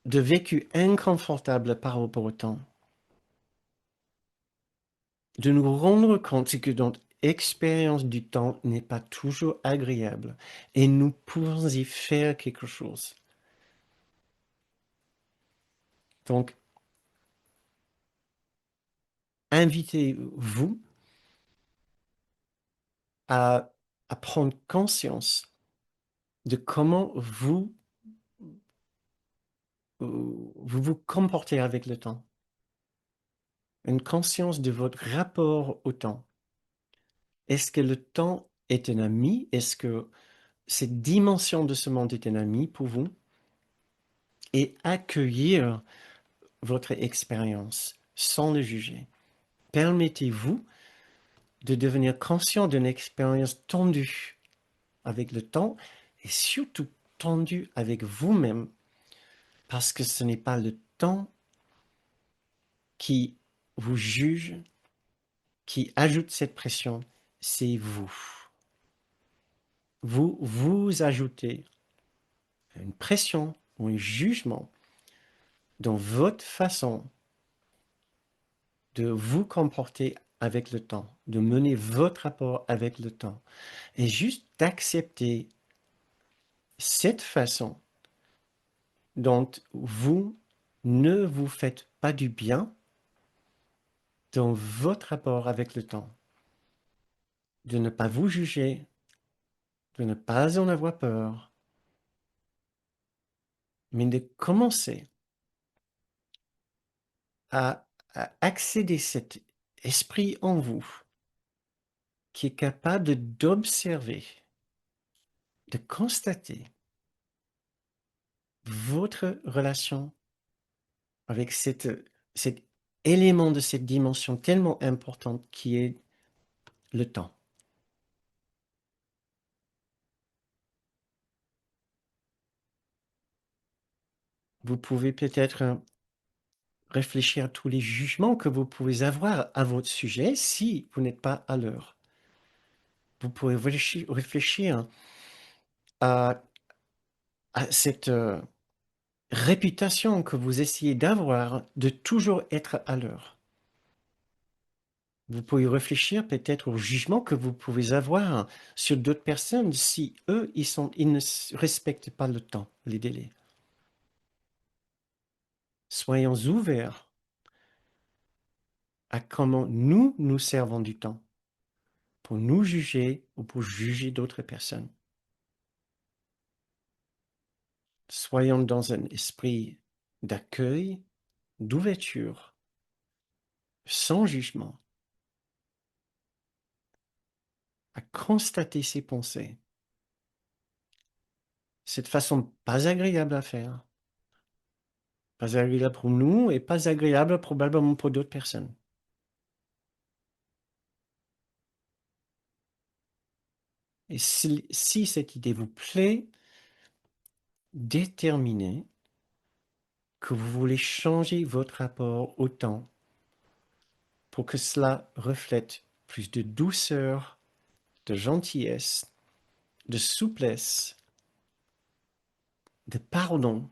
de vécu inconfortable par rapport au temps. De nous rendre compte que expérience du temps n'est pas toujours agréable et nous pouvons y faire quelque chose. Donc, invitez-vous à, à prendre conscience de comment vous vous comportez avec le temps. Une conscience de votre rapport au temps. Est-ce que le temps est un ami? Est-ce que cette dimension de ce monde est un ami pour vous? Et accueillir votre expérience sans le juger. Permettez-vous de devenir conscient d'une expérience tendue avec le temps et surtout tendue avec vous-même parce que ce n'est pas le temps qui vous juge, qui ajoute cette pression, c'est vous. Vous vous ajoutez une pression ou un jugement dans votre façon de vous comporter avec le temps, de mener votre rapport avec le temps, et juste d'accepter cette façon dont vous ne vous faites pas du bien dans votre rapport avec le temps, de ne pas vous juger, de ne pas en avoir peur, mais de commencer à accéder cet esprit en vous qui est capable d'observer, de constater votre relation avec cet élément de cette dimension tellement importante qui est le temps. Vous pouvez peut-être réfléchir à tous les jugements que vous pouvez avoir à votre sujet si vous n'êtes pas à l'heure. Vous pouvez réfléchir à, à cette réputation que vous essayez d'avoir de toujours être à l'heure. Vous pouvez réfléchir peut-être au jugement que vous pouvez avoir sur d'autres personnes si eux, ils ne respectent pas le temps, les délais. Soyons ouverts à comment nous nous servons du temps pour nous juger ou pour juger d'autres personnes. Soyons dans un esprit d'accueil, d'ouverture, sans jugement, à constater ses pensées. Cette façon pas agréable à faire, pas agréable pour nous et pas agréable probablement pour d'autres personnes. Et si cette idée vous plaît, déterminez que vous voulez changer votre rapport au temps pour que cela reflète plus de douceur, de gentillesse, de souplesse, de pardon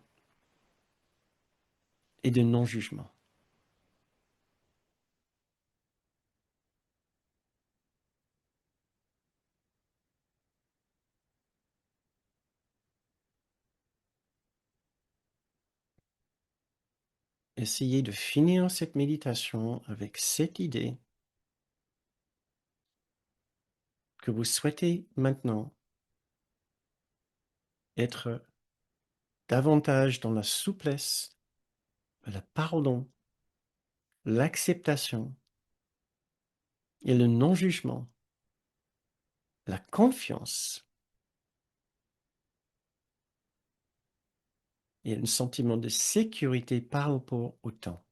et de non-jugement. Essayez de finir cette méditation avec cette idée que vous souhaitez maintenant être davantage dans la souplesse, le pardon, l'acceptation et le non-jugement, la confiance et un sentiment de sécurité par rapport au temps.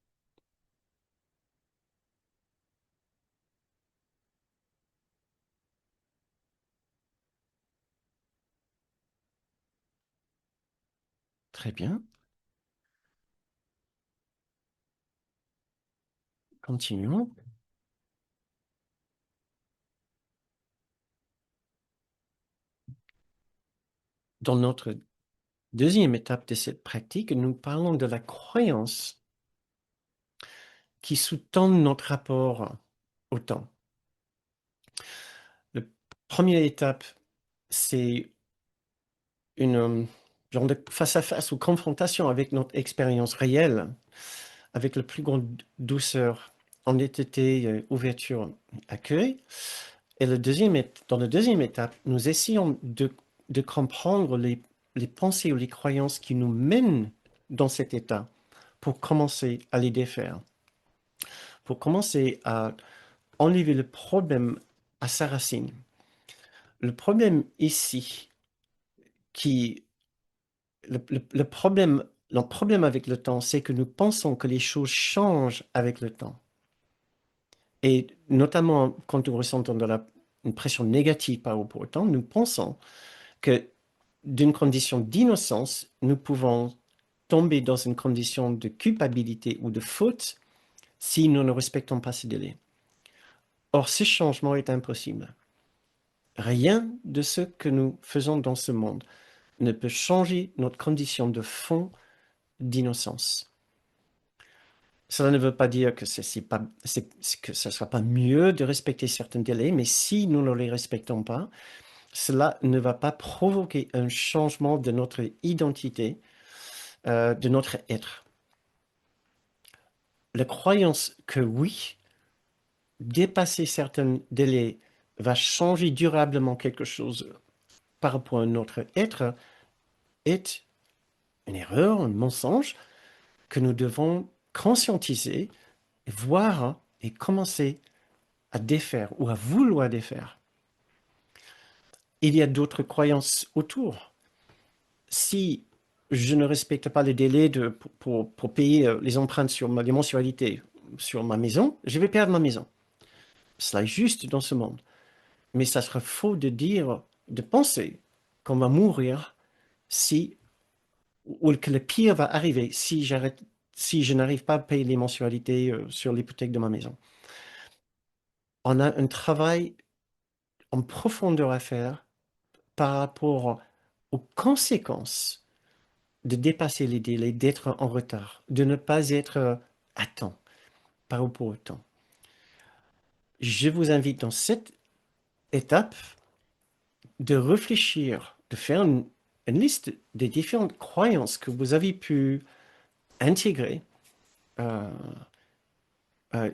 Très bien. Continuons. Dans notre deuxième étape de cette pratique, nous parlons de la croyance qui sous-tend notre rapport au temps. Première étape, c'est une genre de face-à-face ou confrontation avec notre expérience réelle, avec la plus grande douceur, honnêteté, ouverture, accueil. Et dans la deuxième étape, nous essayons de comprendre les pensées ou les croyances qui nous mènent dans cet état pour commencer à les défaire, pour commencer à enlever le problème à sa racine. Le problème ici, qui, le problème avec le temps, c'est que nous pensons que les choses changent avec le temps. Et notamment quand nous ressentons une pression négative par rapport au temps, nous pensons que d'une condition d'innocence, nous pouvons tomber dans une condition de culpabilité ou de faute si nous ne respectons pas ces délais. Or, ce changement est impossible. Rien de ce que nous faisons dans ce monde ne peut changer notre condition de fond d'innocence. Cela ne veut pas dire que que ce ne sera pas mieux de respecter certains délais, mais si nous ne les respectons pas, cela ne va pas provoquer un changement de notre identité, de notre être. La croyance que oui, dépasser certains délais va changer durablement quelque chose par rapport à notre être est une erreur, un mensonge que nous devons conscientiser, voir et commencer à défaire ou à vouloir défaire. Il y a d'autres croyances autour. Si je ne respecte pas les délais pour payer les empreintes sur les mensualités sur ma maison, je vais perdre ma maison. Cela est juste dans ce monde. Mais ça serait faux de dire, de penser qu'on va mourir si, ou que le pire va arriver si si je n'arrive pas à payer les mensualités sur l'hypothèque de ma maison. On a un travail en profondeur à faire par rapport aux conséquences de dépasser les délais, d'être en retard, de ne pas être à temps par rapport au temps. Je vous invite dans cette étape de réfléchir, de faire une liste des différentes croyances que vous avez pu intégrer euh, euh,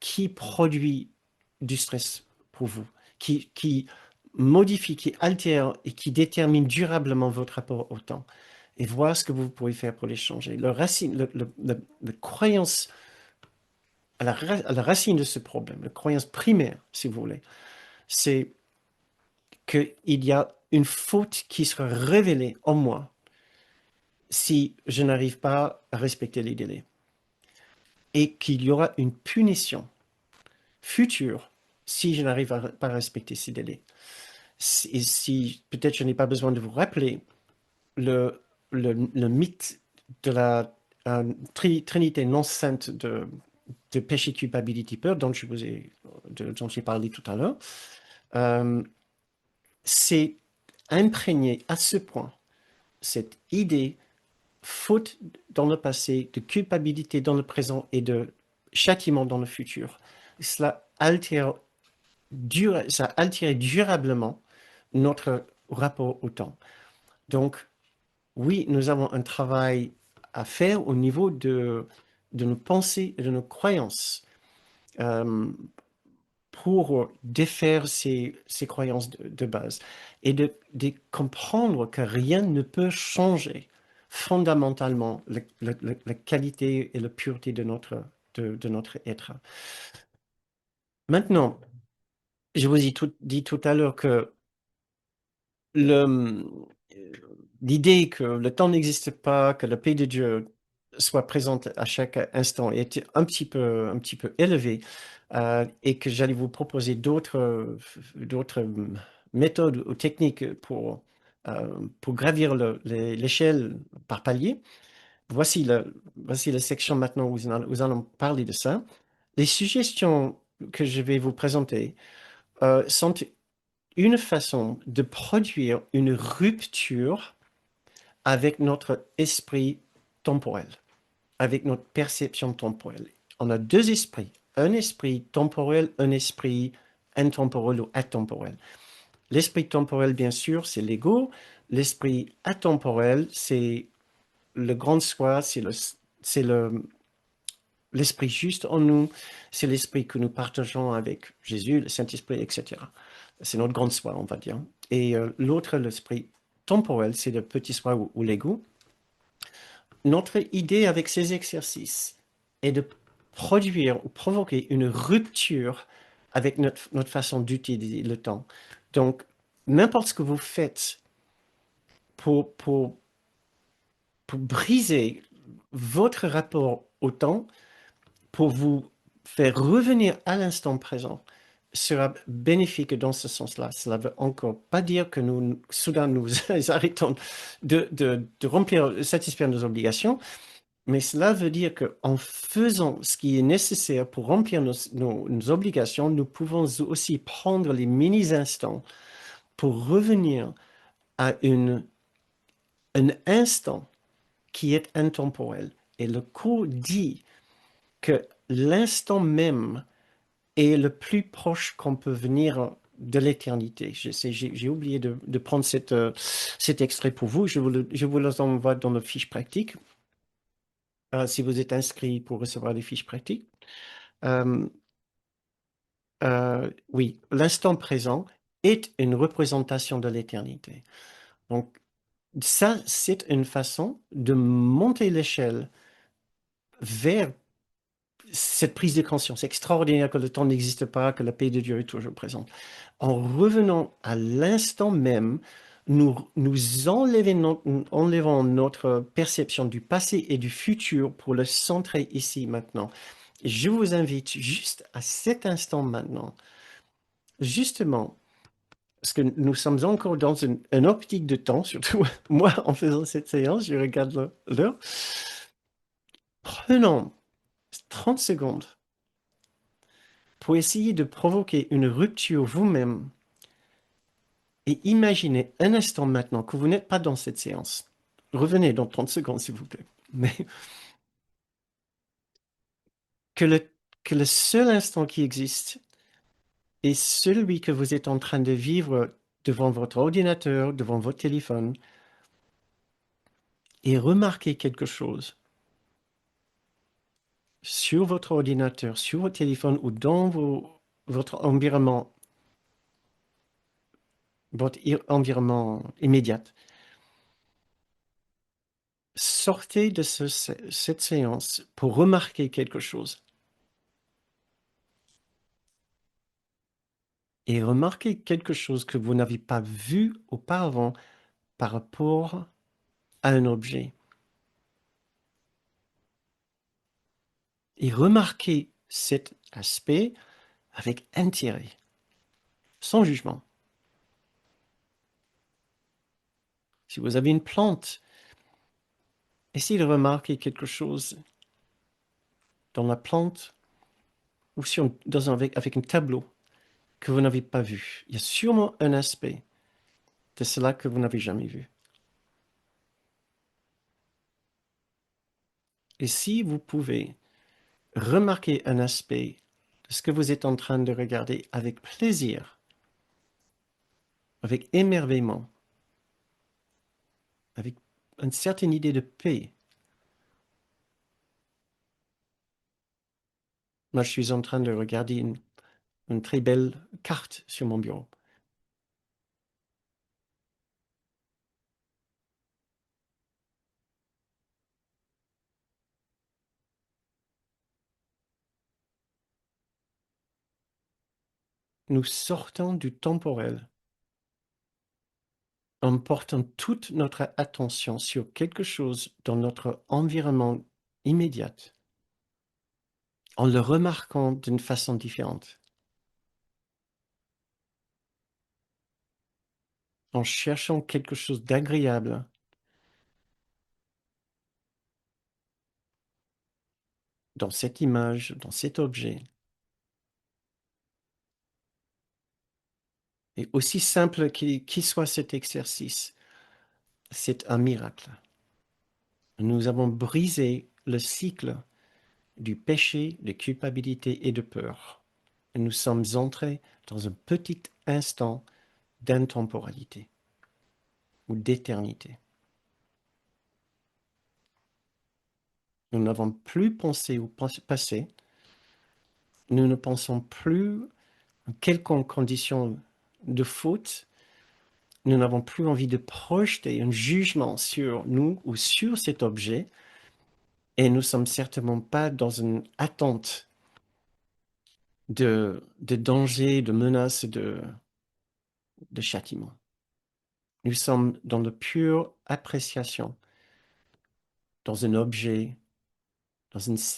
qui produit du stress pour vous, qui modifie, qui altère et qui détermine durablement votre rapport au temps et voir ce que vous pouvez faire pour les changer. La croyance à la racine de ce problème, la croyance primaire, si vous voulez, c'est qu'il y a une faute qui sera révélée en moi si je n'arrive pas à respecter les délais et qu'il y aura une punition future si je n'arrive pas à respecter ces délais. Si peut-être je n'ai pas besoin de vous rappeler le mythe de la trinité non sainte de péché, culpabilité, peur dont j'ai parlé tout à l'heure, euh, c'est imprégné à ce point cette idée faute dans le passé, de culpabilité dans le présent et de châtiment dans le futur. Cela altère, ça altère durablement notre rapport au temps. Donc, oui, nous avons un travail à faire au niveau de nos pensées et de nos croyances euh, pour défaire ces croyances de base et de comprendre que rien ne peut changer fondamentalement la qualité et la pureté de notre être. Maintenant, je vous ai dit tout à l'heure que le, l'idée que le temps n'existe pas, que la paix de Dieu soit présente à chaque instant est un petit peu élevée et que j'allais vous proposer d'autres méthodes ou techniques pour gravir l'échelle par palier. Voici la section maintenant où nous allons parler de ça. Les suggestions que je vais vous présenter sont une façon de produire une rupture avec notre esprit temporel, avec notre perception temporelle. On a deux esprits, un esprit temporel, un esprit intemporel ou atemporel. L'esprit temporel, bien sûr, c'est l'ego. L'esprit atemporel, c'est le grand soi, c'est l'esprit juste en nous, c'est l'esprit que nous partageons avec Jésus, le Saint-Esprit, etc. C'est notre grand soi, on va dire. Et l'autre, l'esprit temporel, c'est le petit soi ou l'ego. Notre idée avec ces exercices est de produire ou provoquer une rupture avec notre façon d'utiliser le temps. Donc, n'importe ce que vous faites pour, pour, pour briser votre rapport au temps, pour vous faire revenir à l'instant présent, sera bénéfique dans ce sens-là. Cela ne veut encore pas dire que nous, soudain, nous arrêtons de remplir, satisfaire nos obligations, mais cela veut dire qu'en faisant ce qui est nécessaire pour remplir nos obligations, nous pouvons aussi prendre les mini-instants pour revenir à un instant qui est intemporel. Et le cours dit que l'instant même est le plus proche qu'on peut venir de l'éternité. J'ai oublié de prendre cet extrait pour vous. Je vous l'envoie dans le fiche pratique, si vous êtes inscrit pour recevoir les fiches pratiques. Euh, oui, l'instant présent est une représentation de l'éternité. Donc, ça, c'est une façon de monter l'échelle vers cette prise de conscience extraordinaire que le temps n'existe pas, que la paix de Dieu est toujours présente. En revenant à l'instant même, nous enlevons notre perception du passé et du futur pour le centrer ici maintenant. Je vous invite juste à cet instant maintenant, justement, parce que nous sommes encore dans une optique de temps, surtout moi en faisant cette séance, je regarde l'heure. Prenons 30 secondes pour essayer de provoquer une rupture vous-même et imaginez un instant maintenant que vous n'êtes pas dans cette séance. Revenez dans 30 secondes, s'il vous plaît. Mais que que le seul instant qui existe est celui que vous êtes en train de vivre devant votre ordinateur, devant votre téléphone, et remarquez quelque chose sur votre ordinateur, sur votre téléphone ou dans votre environnement immédiat. Sortez de cette séance pour remarquer quelque chose. Et remarquez quelque chose que vous n'avez pas vu auparavant par rapport à un objet. Et remarquez cet aspect avec intérêt, sans jugement. Si vous avez une plante, essayez de remarquer quelque chose dans la plante ou avec un tableau que vous n'avez pas vu. Il y a sûrement un aspect de cela que vous n'avez jamais vu. Et si vous pouvez remarquer un aspect de ce que vous êtes en train de regarder avec plaisir, avec émerveillement, avec une certaine idée de paix. Moi, je suis en train de regarder une très belle carte sur mon bureau. Nous sortons du temporel en portant toute notre attention sur quelque chose dans notre environnement immédiat, en le remarquant d'une façon différente, en cherchant quelque chose d'agréable dans cette image, dans cet objet. Et aussi simple qu'il soit cet exercice, c'est un miracle. Nous avons brisé le cycle du péché, de culpabilité et de peur. Et nous sommes entrés dans un petit instant d'intemporalité ou d'éternité. Nous n'avons plus pensé au passé, nous ne pensons plus en quelconque condition de faute, nous n'avons plus envie de projeter un jugement sur nous ou sur cet objet, et nous ne sommes certainement pas dans une attente de danger, de menace, de châtiment. Nous sommes dans la pure appréciation, dans un objet,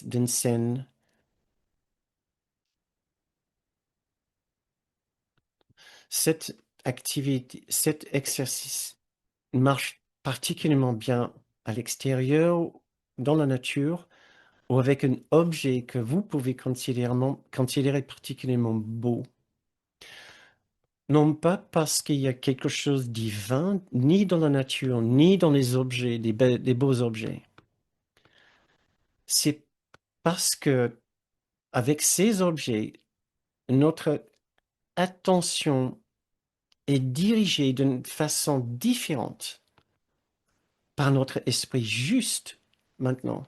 d'une scène. Cette activité, cet exercice marche particulièrement bien à l'extérieur, dans la nature, ou avec un objet que vous pouvez considérer particulièrement beau. Non pas parce qu'il y a quelque chose de divin, ni dans la nature, ni dans les objets, des beaux objets. C'est parce que avec ces objets, notre attention est dirigée d'une façon différente par notre esprit juste maintenant,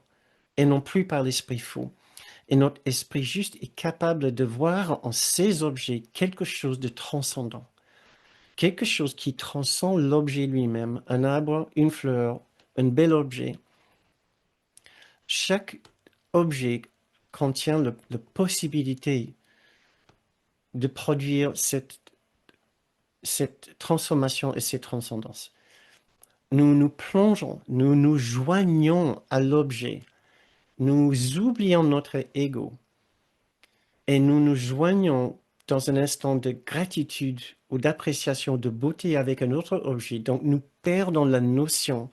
et non plus par l'esprit faux. Et notre esprit juste est capable de voir en ces objets quelque chose de transcendant, quelque chose qui transcende l'objet lui-même, un arbre, une fleur, un bel objet. Chaque objet contient la possibilité de produire cette transformation et cette transcendance. Nous nous plongeons, nous nous joignons à l'objet, nous oublions notre ego et nous nous joignons dans un instant de gratitude ou d'appréciation de beauté avec un autre objet. Donc nous perdons la notion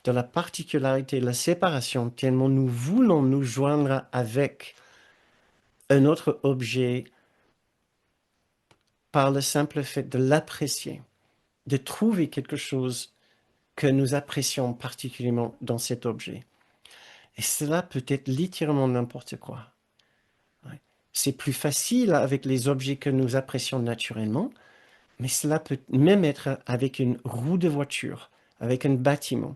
de la particularité, la séparation, tellement nous voulons nous joindre avec un autre objet par le simple fait de l'apprécier, de trouver quelque chose que nous apprécions particulièrement dans cet objet. Et cela peut être littéralement n'importe quoi. Ouais. C'est plus facile avec les objets que nous apprécions naturellement, mais cela peut même être avec une roue de voiture, avec un bâtiment,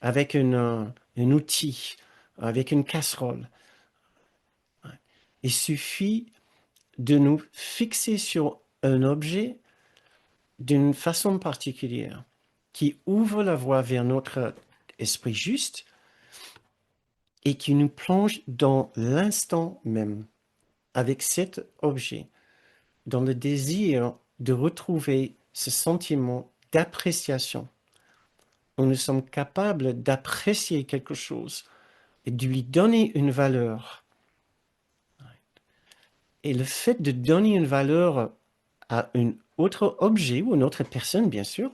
avec un outil, avec une casserole. Ouais. Il suffit de nous fixer sur un objet d'une façon particulière qui ouvre la voie vers notre esprit juste et qui nous plonge dans l'instant même avec cet objet, dans le désir de retrouver ce sentiment d'appréciation, où nous sommes capables d'apprécier quelque chose et de lui donner une valeur. Et le fait de donner une valeur à un autre objet ou une autre personne, bien sûr,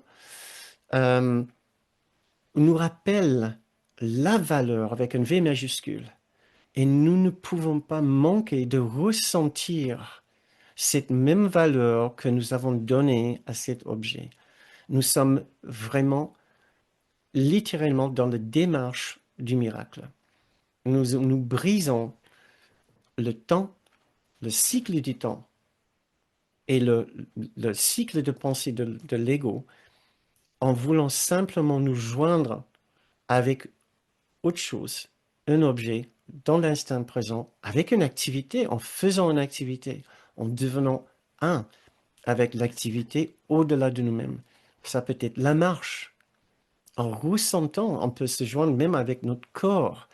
euh, nous rappelle la valeur avec un V majuscule. Et nous ne pouvons pas manquer de ressentir cette même valeur que nous avons donnée à cet objet. Nous sommes vraiment, littéralement, dans la démarche du miracle. Nous brisons le temps, le cycle du temps et le cycle de pensée de l'ego en voulant simplement nous joindre avec autre chose, un objet dans l'instant présent, avec une activité, en faisant une activité, en devenant un avec l'activité au-delà de nous-mêmes. Ça peut être la marche. En ressentant, on peut se joindre même avec notre corps.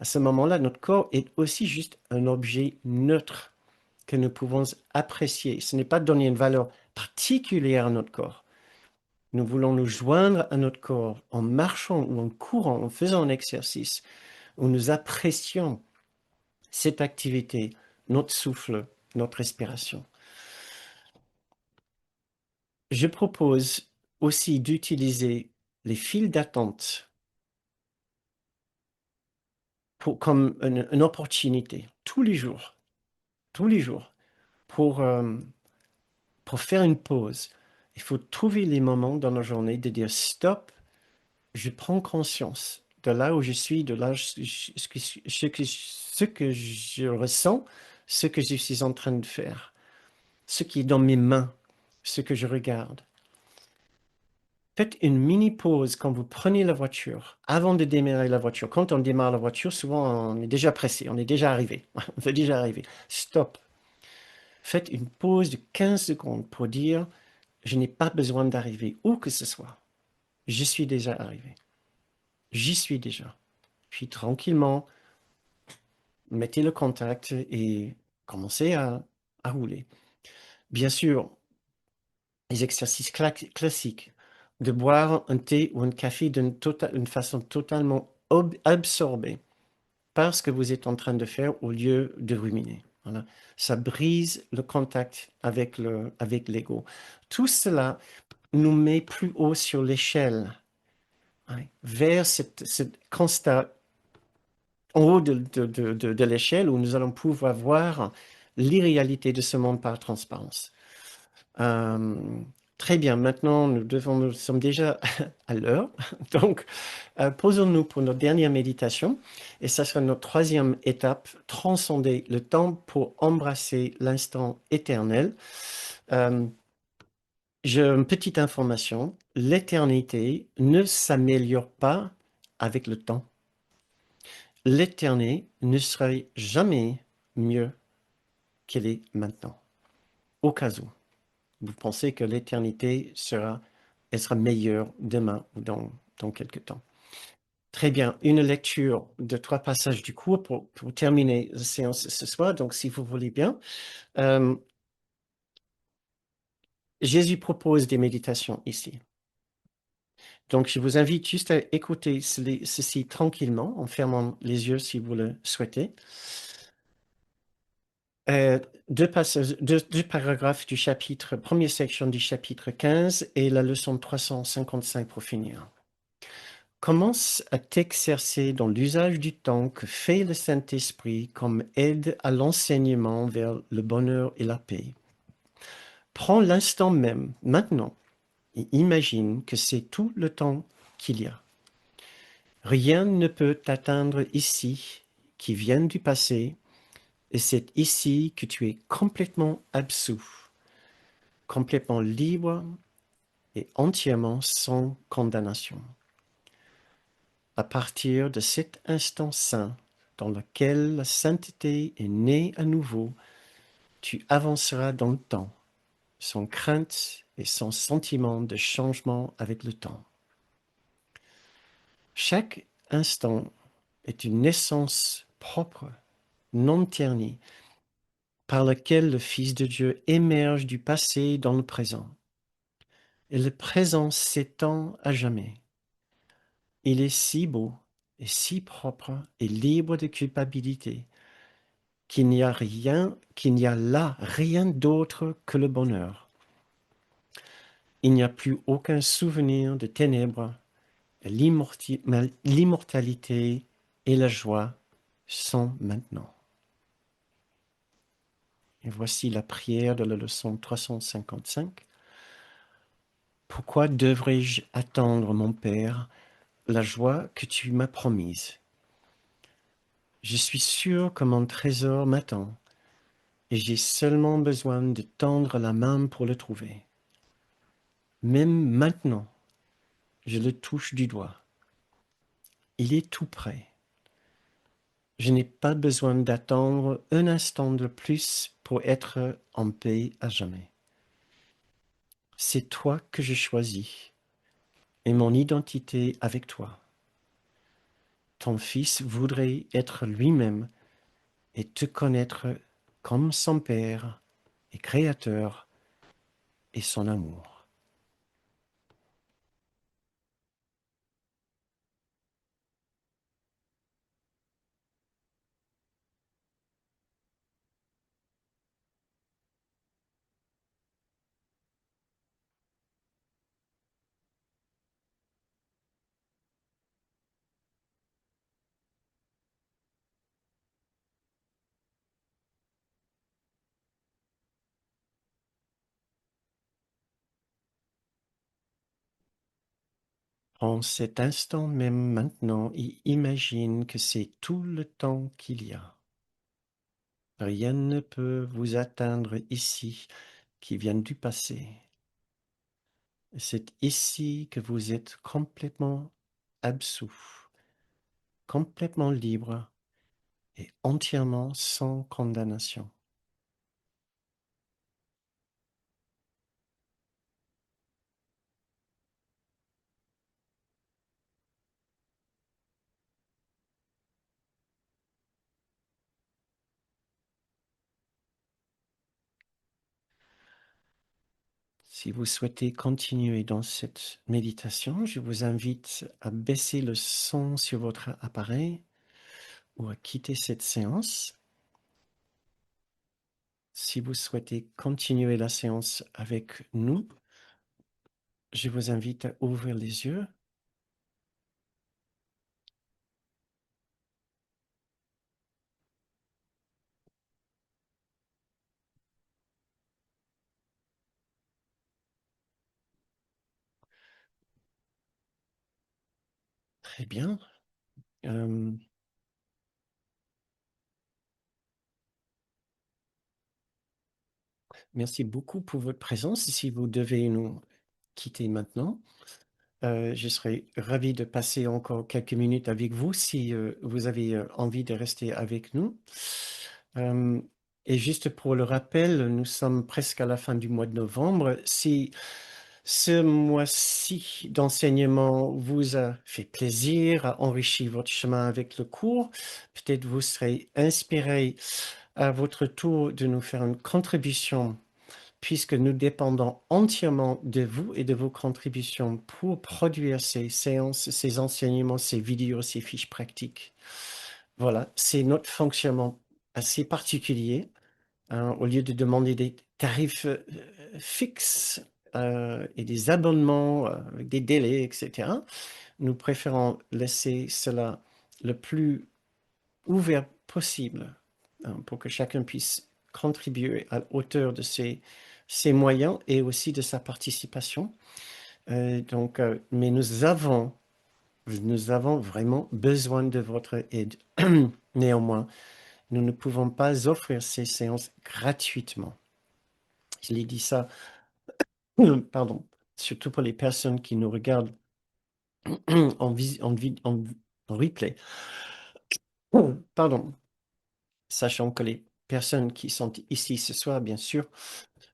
À ce moment-là, notre corps est aussi juste un objet neutre que nous pouvons apprécier. Ce n'est pas donner une valeur particulière à notre corps. Nous voulons nous joindre à notre corps en marchant ou en courant, en faisant un exercice où nous apprécions cette activité, notre souffle, notre respiration. Je propose aussi d'utiliser les files d'attente comme une opportunité tous les jours, pour, euh, pour faire une pause. Il faut trouver les moments dans la journée de dire stop, je prends conscience de là où je suis, de là ce que je ressens, ce que je suis en train de faire, ce qui est dans mes mains, ce que je regarde. Faites une mini pause quand vous prenez la voiture, avant de démarrer la voiture. Quand on démarre la voiture, souvent on est déjà pressé, on est déjà arrivé. On veut déjà arriver. Stop. Faites une pause de 15 secondes pour dire, je n'ai pas besoin d'arriver où que ce soit. Je suis déjà arrivé. J'y suis déjà. Puis tranquillement, mettez le contact et commencez à rouler. Bien sûr, les exercices classiques, de boire un thé ou un café d'une façon totalement absorbée par ce que vous êtes en train de faire au lieu de ruminer. Voilà. Ça brise le contact avec l'ego. Tout cela nous met plus haut sur l'échelle, hein, vers ce constat en haut de l'échelle où nous allons pouvoir voir l'irréalité de ce monde par transparence. Euh, Très bien, maintenant nous sommes déjà à l'heure, donc posons-nous pour notre dernière méditation, et ça sera notre troisième étape, transcender le temps pour embrasser l'instant éternel. Euh, j'ai une petite information, l'éternité ne s'améliore pas avec le temps. L'éternité ne sera jamais mieux qu'elle est maintenant, au cas où. Vous pensez que l'éternité elle sera meilleure demain ou dans quelques temps. Très bien, une lecture de 3 passages du cours pour terminer la séance ce soir. Donc, si vous voulez bien, euh, Jésus propose des méditations ici. Donc, je vous invite juste à écouter ceci tranquillement, en fermant les yeux si vous le souhaitez. Euh, deux paragraphes du chapitre, première section du chapitre 15 et la leçon 355 pour finir. Commence à t'exercer dans l'usage du temps que fait le Saint-Esprit comme aide à l'enseignement vers le bonheur et la paix. Prends l'instant même, maintenant, et imagine que c'est tout le temps qu'il y a. Rien ne peut t'atteindre ici qui vient du passé, et c'est ici que tu es complètement absous, complètement libre et entièrement sans condamnation. À partir de cet instant saint dans lequel la sainteté est née à nouveau, tu avanceras dans le temps, sans crainte et sans sentiment de changement avec le temps. Chaque instant est une naissance propre, non ternie, par laquelle le Fils de Dieu émerge du passé dans le présent. Et le présent s'étend à jamais. Il est si beau et si propre et libre de culpabilité qu'il n'y a rien, qu'il n'y a là rien d'autre que le bonheur. Il n'y a plus aucun souvenir de ténèbres. L'immortalité et la joie sont maintenant. Et voici la prière de la leçon 355. Pourquoi devrais-je attendre, mon Père, la joie que tu m'as promise? Je suis sûr que mon trésor m'attend et j'ai seulement besoin de tendre la main pour le trouver. Même maintenant, je le touche du doigt. Il est tout près. Je n'ai pas besoin d'attendre un instant de plus pour être en paix à jamais. C'est toi que je choisis et mon identité avec toi. Ton Fils voudrait être lui-même et te connaître comme son Père et Créateur et son amour. En cet instant même maintenant, imagine que c'est tout le temps qu'il y a. Rien ne peut vous atteindre ici qui vient du passé. C'est ici que vous êtes complètement absous, complètement libre et entièrement sans condamnation. Si vous souhaitez continuer dans cette méditation, je vous invite à baisser le son sur votre appareil ou à quitter cette séance. Si vous souhaitez continuer la séance avec nous, je vous invite à ouvrir les yeux. Très bien. Euh, merci beaucoup pour votre présence. Si vous devez nous quitter maintenant, je serais ravi de passer encore quelques minutes avec vous si vous avez envie de rester avec nous. Et juste pour le rappel, nous sommes presque à la fin du mois de novembre. Si ce mois-ci d'enseignement vous a fait plaisir, a enrichi votre chemin avec le cours, peut-être vous serez inspiré à votre tour de nous faire une contribution puisque nous dépendons entièrement de vous et de vos contributions pour produire ces séances, ces enseignements, ces vidéos, ces fiches pratiques. Voilà, c'est notre fonctionnement assez particulier. Au lieu de demander des tarifs fixes et des abonnements avec des délais, etc., nous préférons laisser cela le plus ouvert possible pour que chacun puisse contribuer à hauteur de ses moyens et aussi de sa participation. Mais nous avons vraiment besoin de votre aide. Néanmoins, nous ne pouvons pas offrir ces séances gratuitement. Je l'ai dit ça, pardon, surtout pour les personnes qui nous regardent en replay. Pardon, sachant que les personnes qui sont ici ce soir, bien sûr,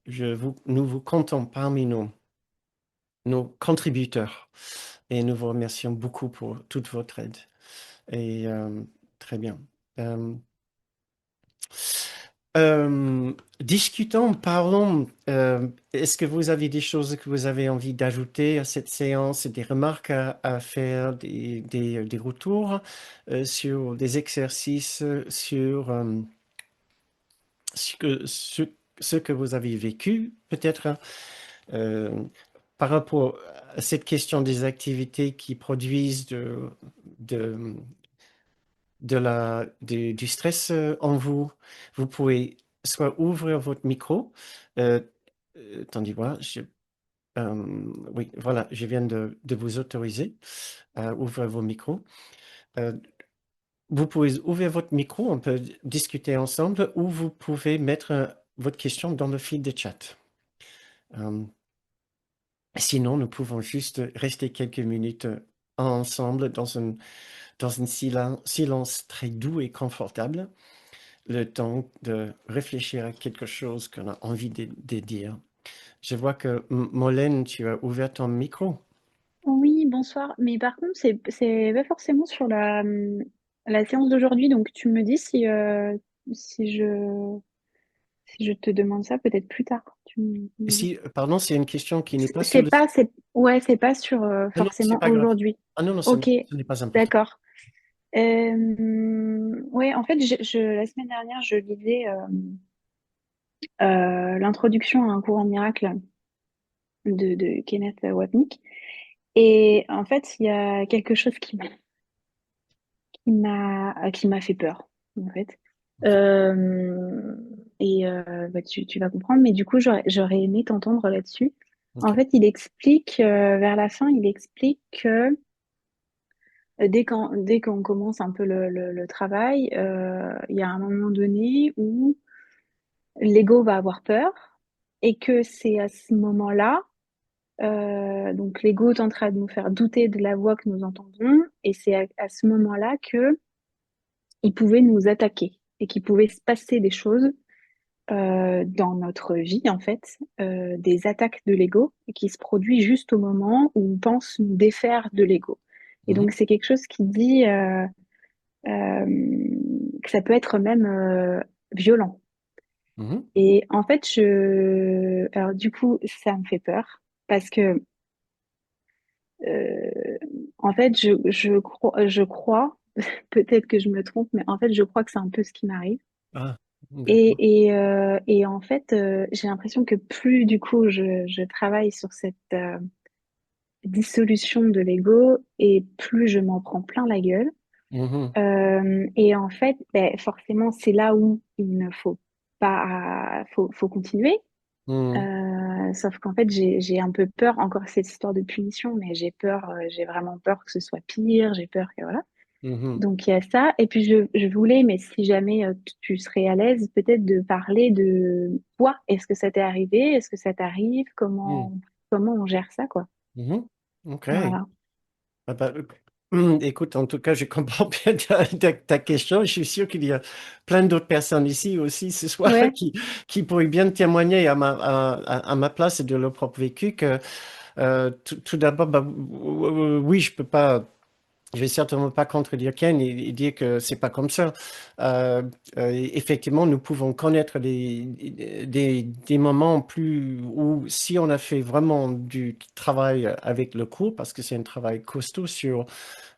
nous vous comptons parmi nos contributeurs et nous vous remercions beaucoup pour toute votre aide. Et très bien. Euh, Discutons, parlons. Est-ce que vous avez des choses que vous avez envie d'ajouter à cette séance, des remarques à faire, des retours sur des exercices, sur ce que vous avez vécu, peut-être euh, par rapport à cette question des activités qui produisent de, du stress en vous, vous pouvez soit ouvrir votre micro, euh, attendez voir, oui, voilà, je viens de vous autoriser à ouvrir vos micros. Euh, Vous pouvez ouvrir votre micro, on peut discuter ensemble, ou vous pouvez mettre votre question dans le fil de chat. Euh, Sinon, nous pouvons juste rester quelques minutes ensemble dans un silence très doux et confortable, le temps de réfléchir à quelque chose qu'on a envie de dire. Je vois que Molène, tu as ouvert ton micro. Oui, bonsoir. Mais par contre, c'est pas forcément sur la séance d'aujourd'hui. Donc, tu me dis si si je te demande ça peut-être plus tard. Tu me dis. Si, pardon, c'est une question qui n'est pas sur C'est le... pas, c'est, ouais, c'est pas sur Ah non, c'est forcément pas grave. aujourd'hui. Ah non, non, Ok, ce n'est pas important. d'accord. Ouais, en fait, la semaine dernière, je lisais l'introduction à un cours en miracle de Kenneth Wapnick. Et en fait, il y a quelque chose qui m'a fait peur, en fait. Ok, Euh, bah, tu vas comprendre, mais du coup, j'aurais aimé t'entendre là-dessus. En ok, fait, il explique, vers la fin, il explique que dès qu'on commence un peu le travail, il y a un moment donné où l'ego va avoir peur et que c'est à ce moment-là, donc l'ego tentera de nous faire douter de la voix que nous entendons et c'est à ce moment-là que il pouvait nous attaquer et qu'il pouvait se passer des choses dans notre vie, en fait, des attaques de l'ego qui se produit juste au moment où on pense nous défaire de l'ego. Et Mhm, donc, c'est quelque chose qui dit euh, que ça peut être même violent. mhm, Et en fait, alors du coup, ça me fait peur parce que, euh, en fait, je crois, peut-être que je me trompe, mais en fait, je crois que c'est un peu ce qui m'arrive. ah, d'accord. Et en fait, j'ai l'impression que plus du coup je travaille sur cette dissolution de l'ego et plus je m'en prends plein la gueule. Mhm, Et en fait, ben, forcément, c'est là où il ne faut pas, faut continuer. mhm, Sauf qu'en fait, j'ai un peu peur, encore cette histoire de punition, mais j'ai peur, j'ai vraiment peur que ce soit pire, j'ai peur que voilà. mhm, Donc il y a ça. Et puis je voulais, mais si jamais tu serais à l'aise, peut-être de parler de toi. Est-ce que ça t'est arrivé? Est-ce que ça t'arrive? mhm, Comment on gère ça, quoi? mhm. Ok. Voilà. Ah bah, écoute, en tout cas, je comprends bien ta question. Je suis sûr qu'il y a plein d'autres personnes ici aussi ce soir Ouais, qui pourraient bien témoigner à ma place et de leur propre vécu que tout d'abord, bah, oui, je vais certainement pas contredire Ken et dire que c'est pas comme ça. Euh, Effectivement, nous pouvons connaître des moments plus où si on a fait vraiment du travail avec le cours, parce que c'est un travail costaud sur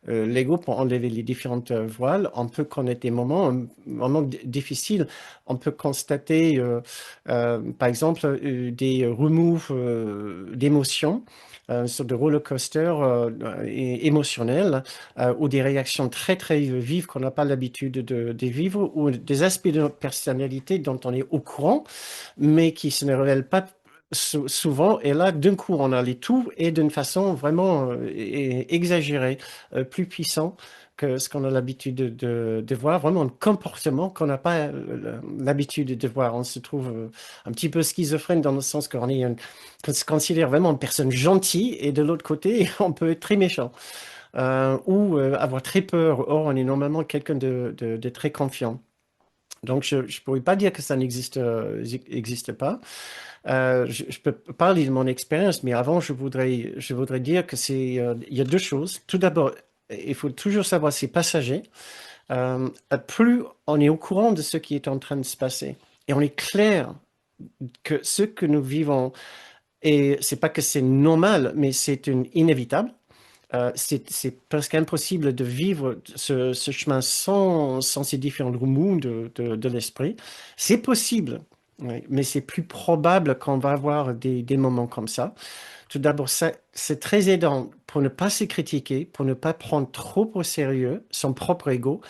l'ego pour enlever les différentes voiles, on peut connaître des moments vraiment difficiles. On peut constater, par exemple, des remous d'émotions. Sur de roller coaster émotionnels ou des réactions très très vives qu'on n'a pas l'habitude de vivre ou des aspects de notre personnalité dont on est au courant mais qui se ne révèlent pas souvent. Et là, d'un coup, on a les tout et d'une façon vraiment exagérée, plus puissant que ce qu'on a l'habitude de voir, vraiment un comportement qu'on n'a pas l'habitude de voir. On se trouve un petit peu schizophrène dans le sens qu'on se considère vraiment une personne gentille et de l'autre côté, on peut être très méchant ou avoir très peur. Or, on est normalement quelqu'un de très confiant. Donc, je ne pourrais pas dire que ça n'existe pas. Je peux parler de mon expérience, mais avant, je voudrais dire que il y a deux choses. Tout d'abord, il faut toujours savoir c'est passager. Plus on est au courant de ce qui est en train de se passer et on est clair que ce que nous vivons, et c'est pas que c'est normal, mais c'est une inévitable. C'est presque impossible de vivre ce chemin sans ces différents remous de l'esprit. C'est possible, oui, mais c'est plus probable qu'on va avoir des moments comme ça. Tout d'abord, c'est très aidant pour ne pas se critiquer, pour ne pas prendre trop au sérieux son propre ego,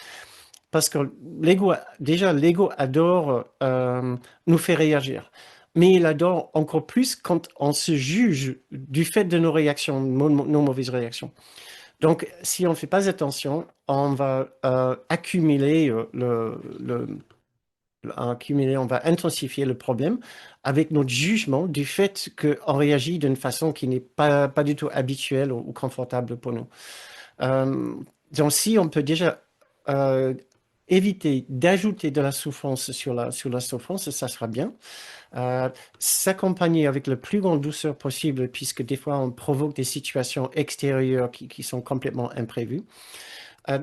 parce que l'ego adore nous faire réagir. Mais il adore encore plus quand on se juge du fait de nos réactions, nos mauvaises réactions. Donc, si on ne fait pas attention, on va accumuler accumuler, on va intensifier le problème avec notre jugement du fait qu'on réagit d'une façon qui n'est pas du tout habituelle ou confortable pour nous. Euh, donc, si on peut déjà euh, éviter d'ajouter de la souffrance sur la souffrance, ça sera bien. Euh, S'accompagner avec le plus grande douceur possible, puisque des fois on provoque des situations extérieures qui sont complètement imprévues. Euh,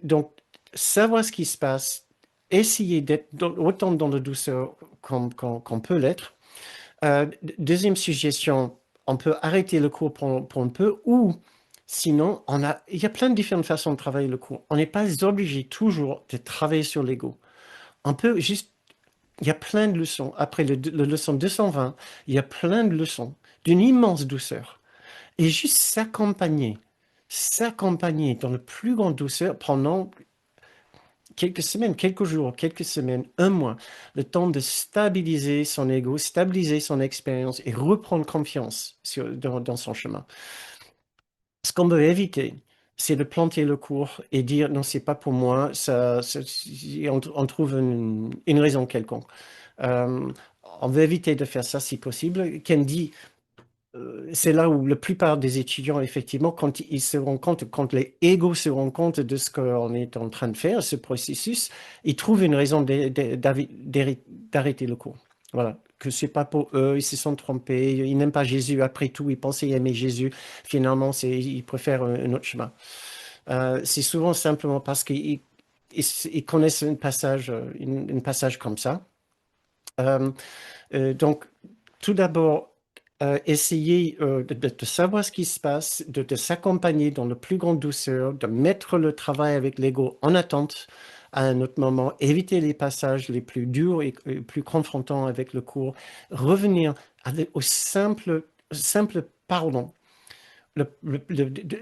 donc, savoir ce qui se passe, essayer d'être autant dans la douceur qu'on peut l'être. Deuxième suggestion, on peut arrêter le cours pour un peu ou sinon, il y a plein de différentes façons de travailler le cours. On n'est pas obligé toujours de travailler sur l'ego. On peut juste il y a plein de leçons. Après le leçon 220, il y a plein de leçons d'une immense douceur. Et juste s'accompagner dans la plus grande douceur pendant quelques semaines, quelques jours, quelques semaines, un mois, le temps de stabiliser son ego, stabiliser son expérience et reprendre confiance dans son chemin. Ce qu'on veut éviter, c'est de planter le cours et dire non, c'est pas pour moi. On trouve une raison quelconque. Euh, on veut éviter de faire ça si possible. Candy, c'est là où la plupart des étudiants, effectivement, quand ils se rendent compte, quand les égos se rendent compte de ce qu'on est en train de faire, ce processus, ils trouvent une raison d'arrêter le cours. Voilà. Que c'est pas pour eux, ils se sont trompés, ils n'aiment pas Jésus. Après tout, ils pensaient aimer Jésus. Finalement, ils préfèrent un autre chemin. C'est souvent simplement parce qu'ils connaissent un passage comme ça. Euh, donc, tout d'abord, essayer de savoir ce qui se passe, de s'accompagner dans la plus grande douceur, de mettre le travail avec l'ego en attente à un autre moment, éviter les passages les plus durs et plus confrontants avec le cours, revenir au simple pardon.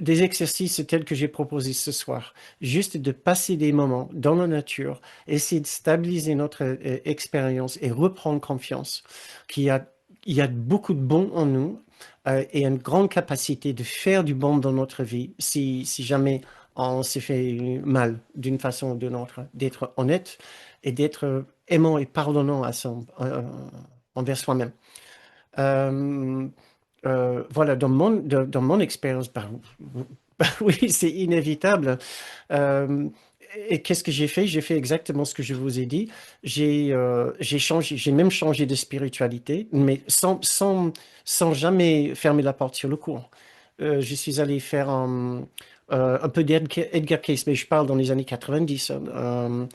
Des exercices tels que j'ai proposés ce soir, juste de passer des moments dans la nature, essayer de stabiliser notre expérience et reprendre confiance qu'il y a beaucoup de bon en nous et une grande capacité de faire du bon dans notre vie si jamais on s'est fait mal d'une façon ou d'une autre, d'être honnête et d'être aimant et pardonnant envers soi-même. Euh, voilà, dans mon expérience, bah oui, c'est inévitable. Euh, et qu'est-ce que j'ai fait? J'ai fait exactement ce que je vous ai dit. J'ai changé, j'ai même changé de spiritualité, mais sans jamais fermer la porte sur le cours. Je suis allé faire un peu d'Edgar Cayce, mais je parle dans les années 90. Hein.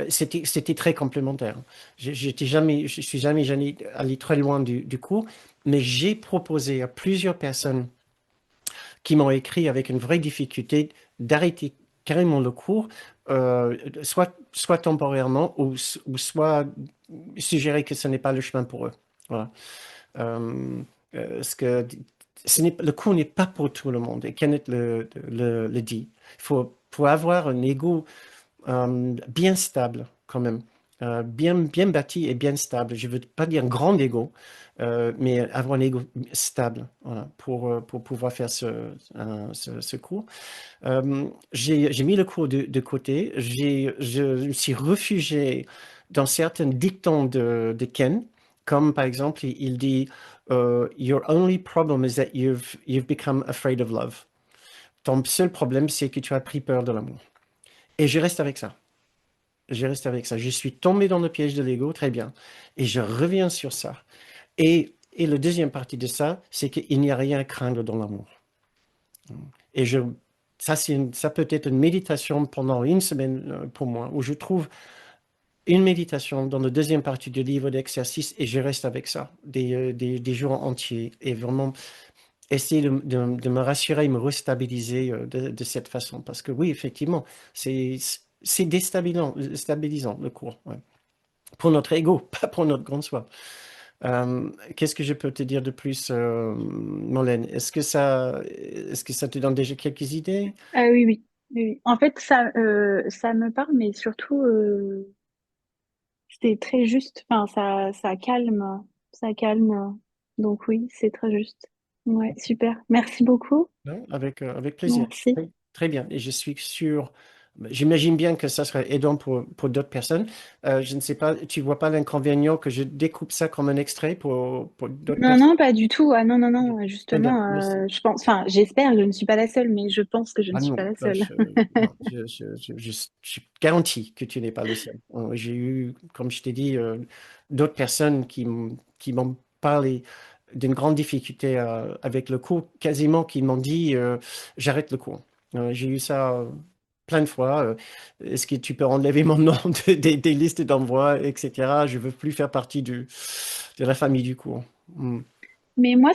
C'était très complémentaire. Je suis jamais allé très loin du cours, mais j'ai proposé à plusieurs personnes qui m'ont écrit avec une vraie difficulté d'arrêter carrément le cours, soit temporairement ou soit suggérer que ce n'est pas le chemin pour eux. Voilà. Euh, ce que le cours n'est pas pour tout le monde et Kenneth le dit. Faut avoir un ego bien stable quand même. Bien bâti et bien stable. Je ne veux pas dire un grand ego, mais avoir un ego stable voilà, pour pouvoir faire ce cours. J'ai mis le cours de côté. Je me suis réfugié dans certains dictons de Ken, comme par exemple, il dit Your only problem is that you've become afraid of love. Ton seul problème, c'est que tu as pris peur de l'amour. Et je reste avec ça. Je reste avec ça. Je suis tombé dans le piège de l'ego, très bien. Et je reviens sur ça. Et la deuxième partie de ça, c'est qu'il n'y a rien à craindre dans l'amour. Et ça peut être une méditation pendant une semaine pour moi, où je trouve une méditation dans la deuxième partie du livre d'exercice et je reste avec ça des jours entiers et vraiment essayer de me rassurer, me restabiliser de cette façon. Parce que oui, effectivement, c'est c'est stabilisant le cours. Ouais. Pour notre ego, pas pour notre grande soi. Qu'est-ce que je peux te dire de plus, Molène? Est-ce que ça te donne déjà quelques idées? Ah oui, oui, oui, oui. En fait, ça me parle, mais surtout, c'est très juste. Enfin, ça calme, ça calme. Donc oui, c'est très juste. Ouais, super. Merci beaucoup. Non, avec plaisir. Merci. Oui, très bien. Et je suis sûr, j'imagine bien que ça serait aidant pour d'autres personnes. Je ne sais pas, tu vois pas l'inconvénient que je découpe ça comme un extrait pour d'autres Non, personnes? non, pas du tout. Ah non, non, Ok. non. Très bien, Justement, merci. je pense, enfin, j'espère, je ne suis pas la seule, mais je pense que je ne Ah suis non, pas la seule. non, je garantis que tu n'es pas le seul. J'ai eu, comme je t'ai dit, d'autres personnes qui m'ont parlé d'une grande difficulté avec le cours, quasiment qui m'ont dit j'arrête le cours. J'ai eu ça plein de fois. Est-ce que tu peux enlever mon nom des listes d'envoi, etc. Je veux plus faire partie de la famille du cours. Hmm. Mais moi,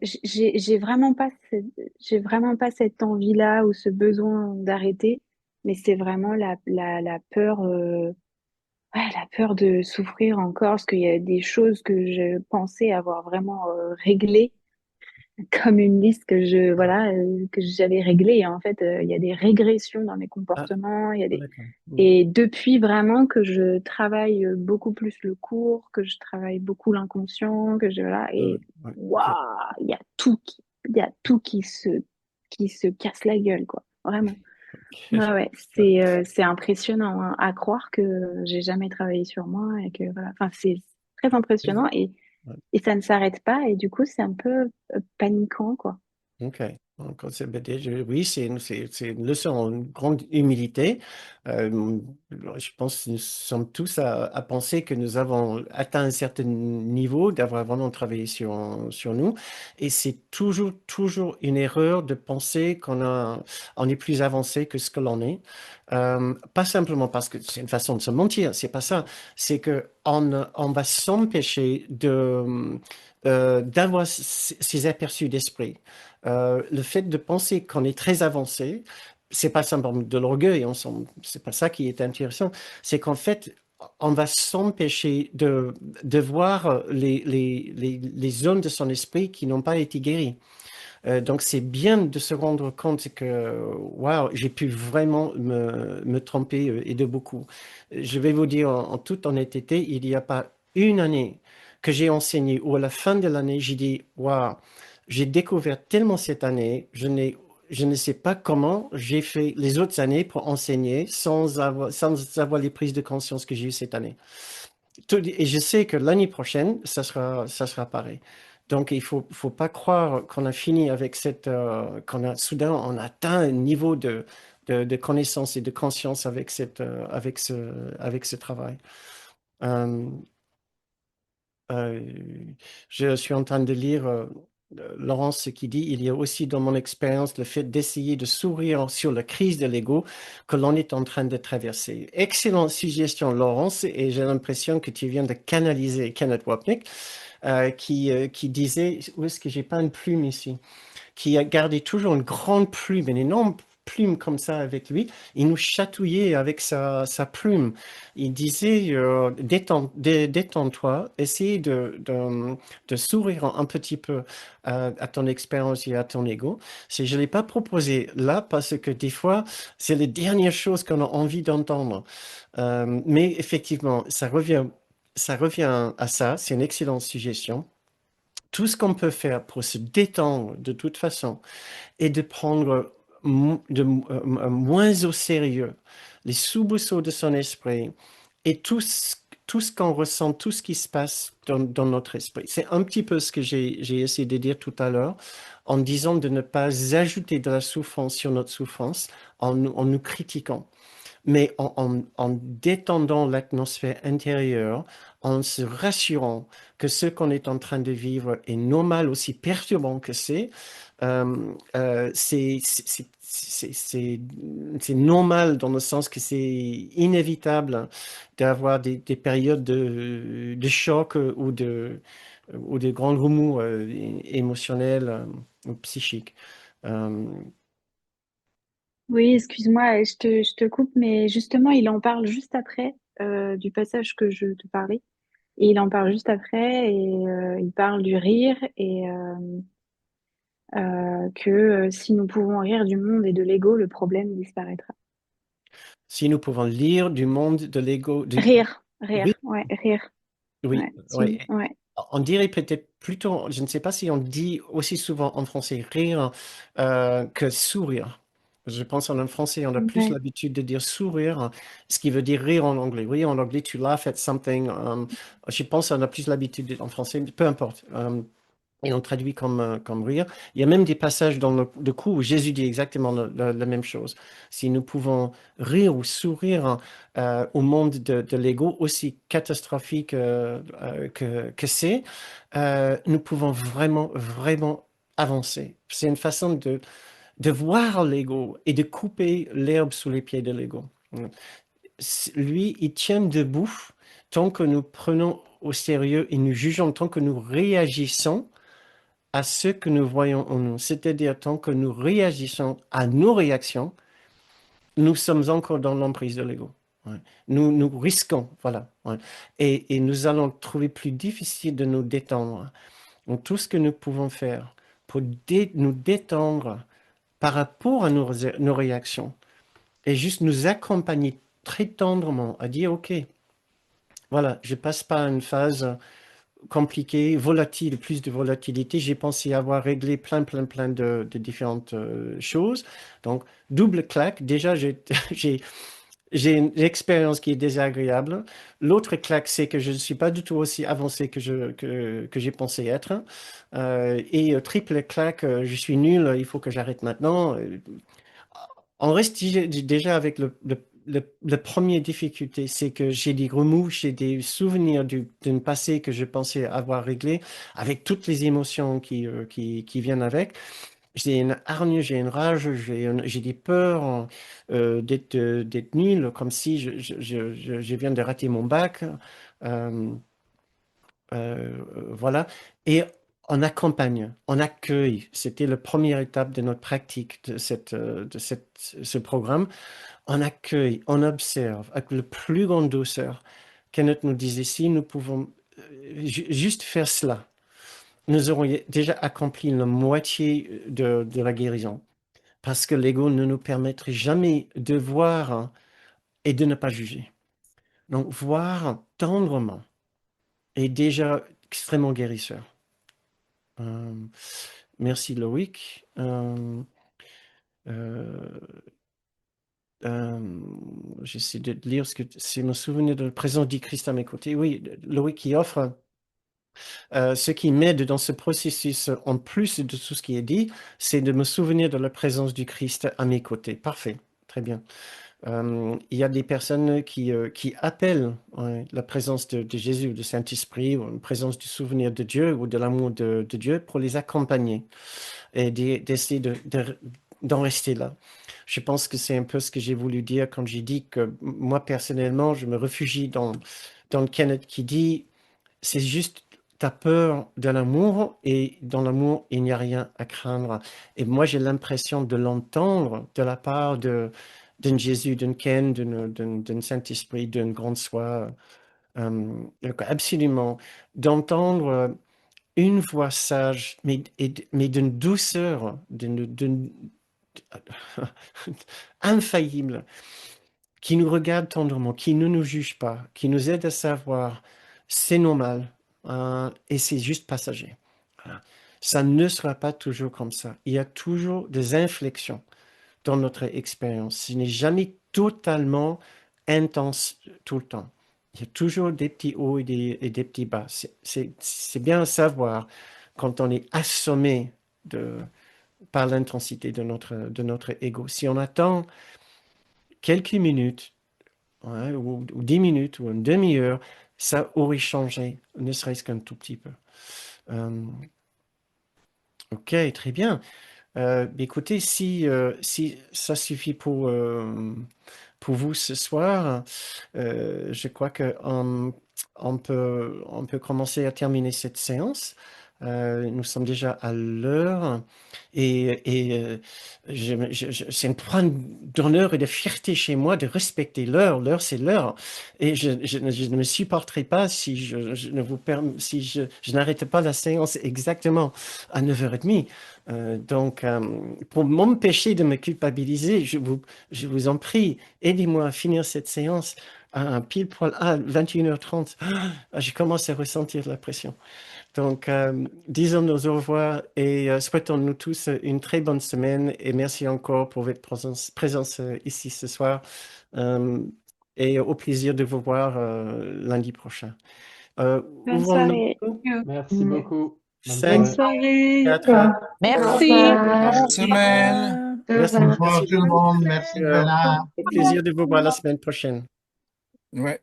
j'ai vraiment pas cette envie-là ou ce besoin d'arrêter. Mais c'est vraiment la peur, ouais, la peur de souffrir encore, parce qu'il y a des choses que je pensais avoir vraiment réglées, comme une liste voilà, que j'avais réglée. Et en fait, il y a des régressions dans mes Ah, comportements. d'accord. Hmm. Et depuis vraiment que je travaille beaucoup plus le cours, que je travaille beaucoup l'inconscient, voilà, et Ouais, waouh, il y a tout qui, il y a tout qui se, qui se casse la gueule, quoi. Vraiment. Ouais, ouais, c'est impressionnant, hein, à croire que j'ai jamais travaillé sur moi et que voilà. Enfin, c'est très impressionnant et ça ne s'arrête pas et du coup, c'est un peu paniquant, quoi. Ok. Donc, oui, c'est une leçon en grande humilité. Euh, je pense que nous sommes tous à penser que nous avons atteint un certain niveau, d'avoir vraiment travaillé sur nous. Et c'est toujours une erreur de penser on est plus avancé que ce que l'on est. Pas simplement parce que c'est une façon de se mentir, c'est pas ça. C'est que on va s'empêcher d'avoir ces aperçus d'esprit. Le fait de penser qu'on est très avancé, c'est pas simplement de l'orgueil, c'est pas ça qui est intéressant, c'est qu'en fait, on va s'empêcher de voir les zones de son esprit qui n'ont pas été guéries. Donc, c'est bien de se rendre compte que, waouh, j'ai pu vraiment me tromper et de beaucoup. Je vais vous dire en toute honnêteté, il n'y a pas une année que j'ai enseigné où à la fin de l'année, j'ai dit, waouh, j'ai découvert tellement cette année, je ne sais pas comment j'ai fait les autres années pour enseigner sans avoir les prises de conscience que j'ai eues cette année. Et je sais que l'année prochaine, ça sera pareil. Donc, faut pas croire qu'on a fini avec soudain, on a atteint un niveau de connaissance et de conscience avec avec ce travail. Euh, euh, je suis en train de lire Laurence qui dit, il y a aussi dans mon expérience le fait d'essayer de sourire sur la crise de l'ego que l'on est en train de traverser. Excellente suggestion, Laurence, et j'ai l'impression que tu viens de canaliser Kenneth Wapnick, qui disait, où est-ce que j'ai pas une plume ici? Qui a gardé toujours une grande plume, une énorme plume comme ça avec lui. Il nous chatouillait avec sa plume. Il disait, détends-toi, essaye de sourire un petit peu à ton expérience et à ton ego. Je ne l'ai pas proposé là parce que des fois, c'est les dernières choses qu'on a envie d'entendre. Mais effectivement, ça revient à ça. C'est une excellente suggestion. Tout ce qu'on peut faire pour se détendre de toute façon et de prendre moins au sérieux les soubresauts de son esprit et tout ce qu'on ressent, tout ce qui se passe dans notre esprit. C'est un petit peu ce que j'ai essayé de dire tout à l'heure en disant de ne pas ajouter de la souffrance sur notre souffrance en nous critiquant, mais en détendant l'atmosphère intérieure, en se rassurant que ce qu'on est en train de vivre est normal, aussi perturbant que c'est normal dans le sens que c'est inévitable d'avoir des périodes de choc ou de grands remous émotionnels ou psychiques. Euh, Oui, excuse-moi, je te coupe, mais justement, il en parle juste après du passage que je te parlais. Et il en parle juste après et il parle du rire et que si nous pouvons rire du monde et de l'ego, le problème disparaîtra. Si nous pouvons lire du monde de l'ego, oui, Ouais, rire, oui, ouais, oui. ouais, On dirait peut-être plutôt, je ne sais pas si on dit aussi souvent en français rire que sourire. Je pense en français, on a plus ouais. l'habitude de dire sourire, ce qui veut dire rire en anglais. Oui, en anglais, tu laugh at something. Je pense qu'on a plus l'habitude en français, peu importe. Et on traduit comme rire. Il y a même des passages dans le coup où Jésus dit exactement la même chose. Si nous pouvons rire ou sourire au monde de l'ego, aussi catastrophique que c'est, nous pouvons vraiment avancer. C'est une façon de voir l'ego et de couper l'herbe sous les pieds de l'ego. Lui, il tient debout tant que nous prenons au sérieux et nous jugeons, tant que nous réagissons à ce que nous voyons en nous. C'est-à-dire, tant que nous réagissons à nos réactions, nous sommes encore dans l'emprise de l'ego. Ouais. Nous risquons, voilà. Ouais. Et nous allons trouver plus difficile de nous détendre. Donc, tout ce que nous pouvons faire pour nous détendre par rapport à nos réactions et juste nous accompagner très tendrement à dire, OK, voilà, je passe par une phase compliqué, volatile, plus de volatilité. J'ai pensé avoir réglé plein de différentes choses. Donc, double claque. Déjà, j'ai, j'ai une expérience qui est désagréable. L'autre claque, c'est que je ne suis pas du tout aussi avancé que j'ai pensé être. Triple claque, je suis nul, il faut que j'arrête maintenant. On reste déjà avec le premier difficulté, c'est que j'ai des remous, j'ai des souvenirs d'un passé que je pensais avoir réglé, avec toutes les émotions qui viennent avec. J'ai une hargne, j'ai une rage, j'ai des peurs d'être nul, comme si je viens de rater mon bac. Euh, voilà. Et on accompagne, on accueille. C'était la première étape de notre pratique ce programme. On accueille, on observe avec le plus grande douceur. Kenneth nous disait, si nous pouvons juste faire cela, nous aurions déjà accompli la moitié de la guérison. Parce que l'ego ne nous permettrait jamais de voir et de ne pas juger. Donc, voir tendrement est déjà extrêmement guérisseur. Euh, merci Loïc. Euh, J'essaie de lire ce que c'est me souvenir de la présence du Christ à mes côtés. Oui, Loïc qui offre ce qui m'aide dans ce processus, en plus de tout ce qui est dit, c'est de me souvenir de la présence du Christ à mes côtés. Parfait, très bien. Il y a des personnes qui appellent la présence de Jésus ou du Saint-Esprit, ou une présence du souvenir de Dieu ou de l'amour de Dieu pour les accompagner et d'essayer d'en rester là. Je pense que c'est un peu ce que j'ai voulu dire quand j'ai dit que moi, personnellement, je me réfugie dans le Kenneth qui dit, c'est juste, t'as peur de l'amour et dans l'amour, il n'y a rien à craindre. Et moi, j'ai l'impression de l'entendre de la part d'un Jésus, d'un Ken, d'un Saint-Esprit, d'une grande soi. Donc absolument, d'entendre une voix sage, mais d'une douceur, infaillible, qui nous regarde tendrement, qui ne nous juge pas, qui nous aide à savoir c'est normal et c'est juste passager. Voilà. Ça ne sera pas toujours comme ça. Il y a toujours des inflexions dans notre expérience. Ce n'est jamais totalement intense tout le temps. Il y a toujours des petits hauts et des petits bas. C'est bien à savoir quand on est assommé par l'intensité de notre ego. Si on attend quelques minutes, ou 10 minutes, ou une demi-heure, ça aurait changé, ne serait-ce qu'un tout petit peu. Euh, ok, très bien. Écoutez, si ça suffit pour vous ce soir, je crois on peut commencer à terminer cette séance. Nous sommes déjà à l'heure c'est une prendre d'honneur et de fierté chez moi de respecter l'heure. L'heure, c'est l'heure. Et je ne me supporterai pas si si je n'arrête pas la séance exactement à 9h30. Pour m'empêcher de me culpabiliser, je vous en prie, aidez-moi à finir cette séance à pile poil à 21h30. Je commence à ressentir la pression. Donc, disons-nous au revoir et souhaitons-nous tous une très bonne semaine et merci encore pour votre présence ici ce soir et au plaisir de vous voir lundi prochain. Bonne Ouvrons-nous. soirée. Merci beaucoup. Bonne 5, Bonne soirée. soirée. 4, Au Merci. revoir. Bonne Au semaine. revoir. merci, Au revoir merci tout le beaucoup. monde. Merci, Bella. Au plaisir de vous voir la semaine prochaine. Ouais.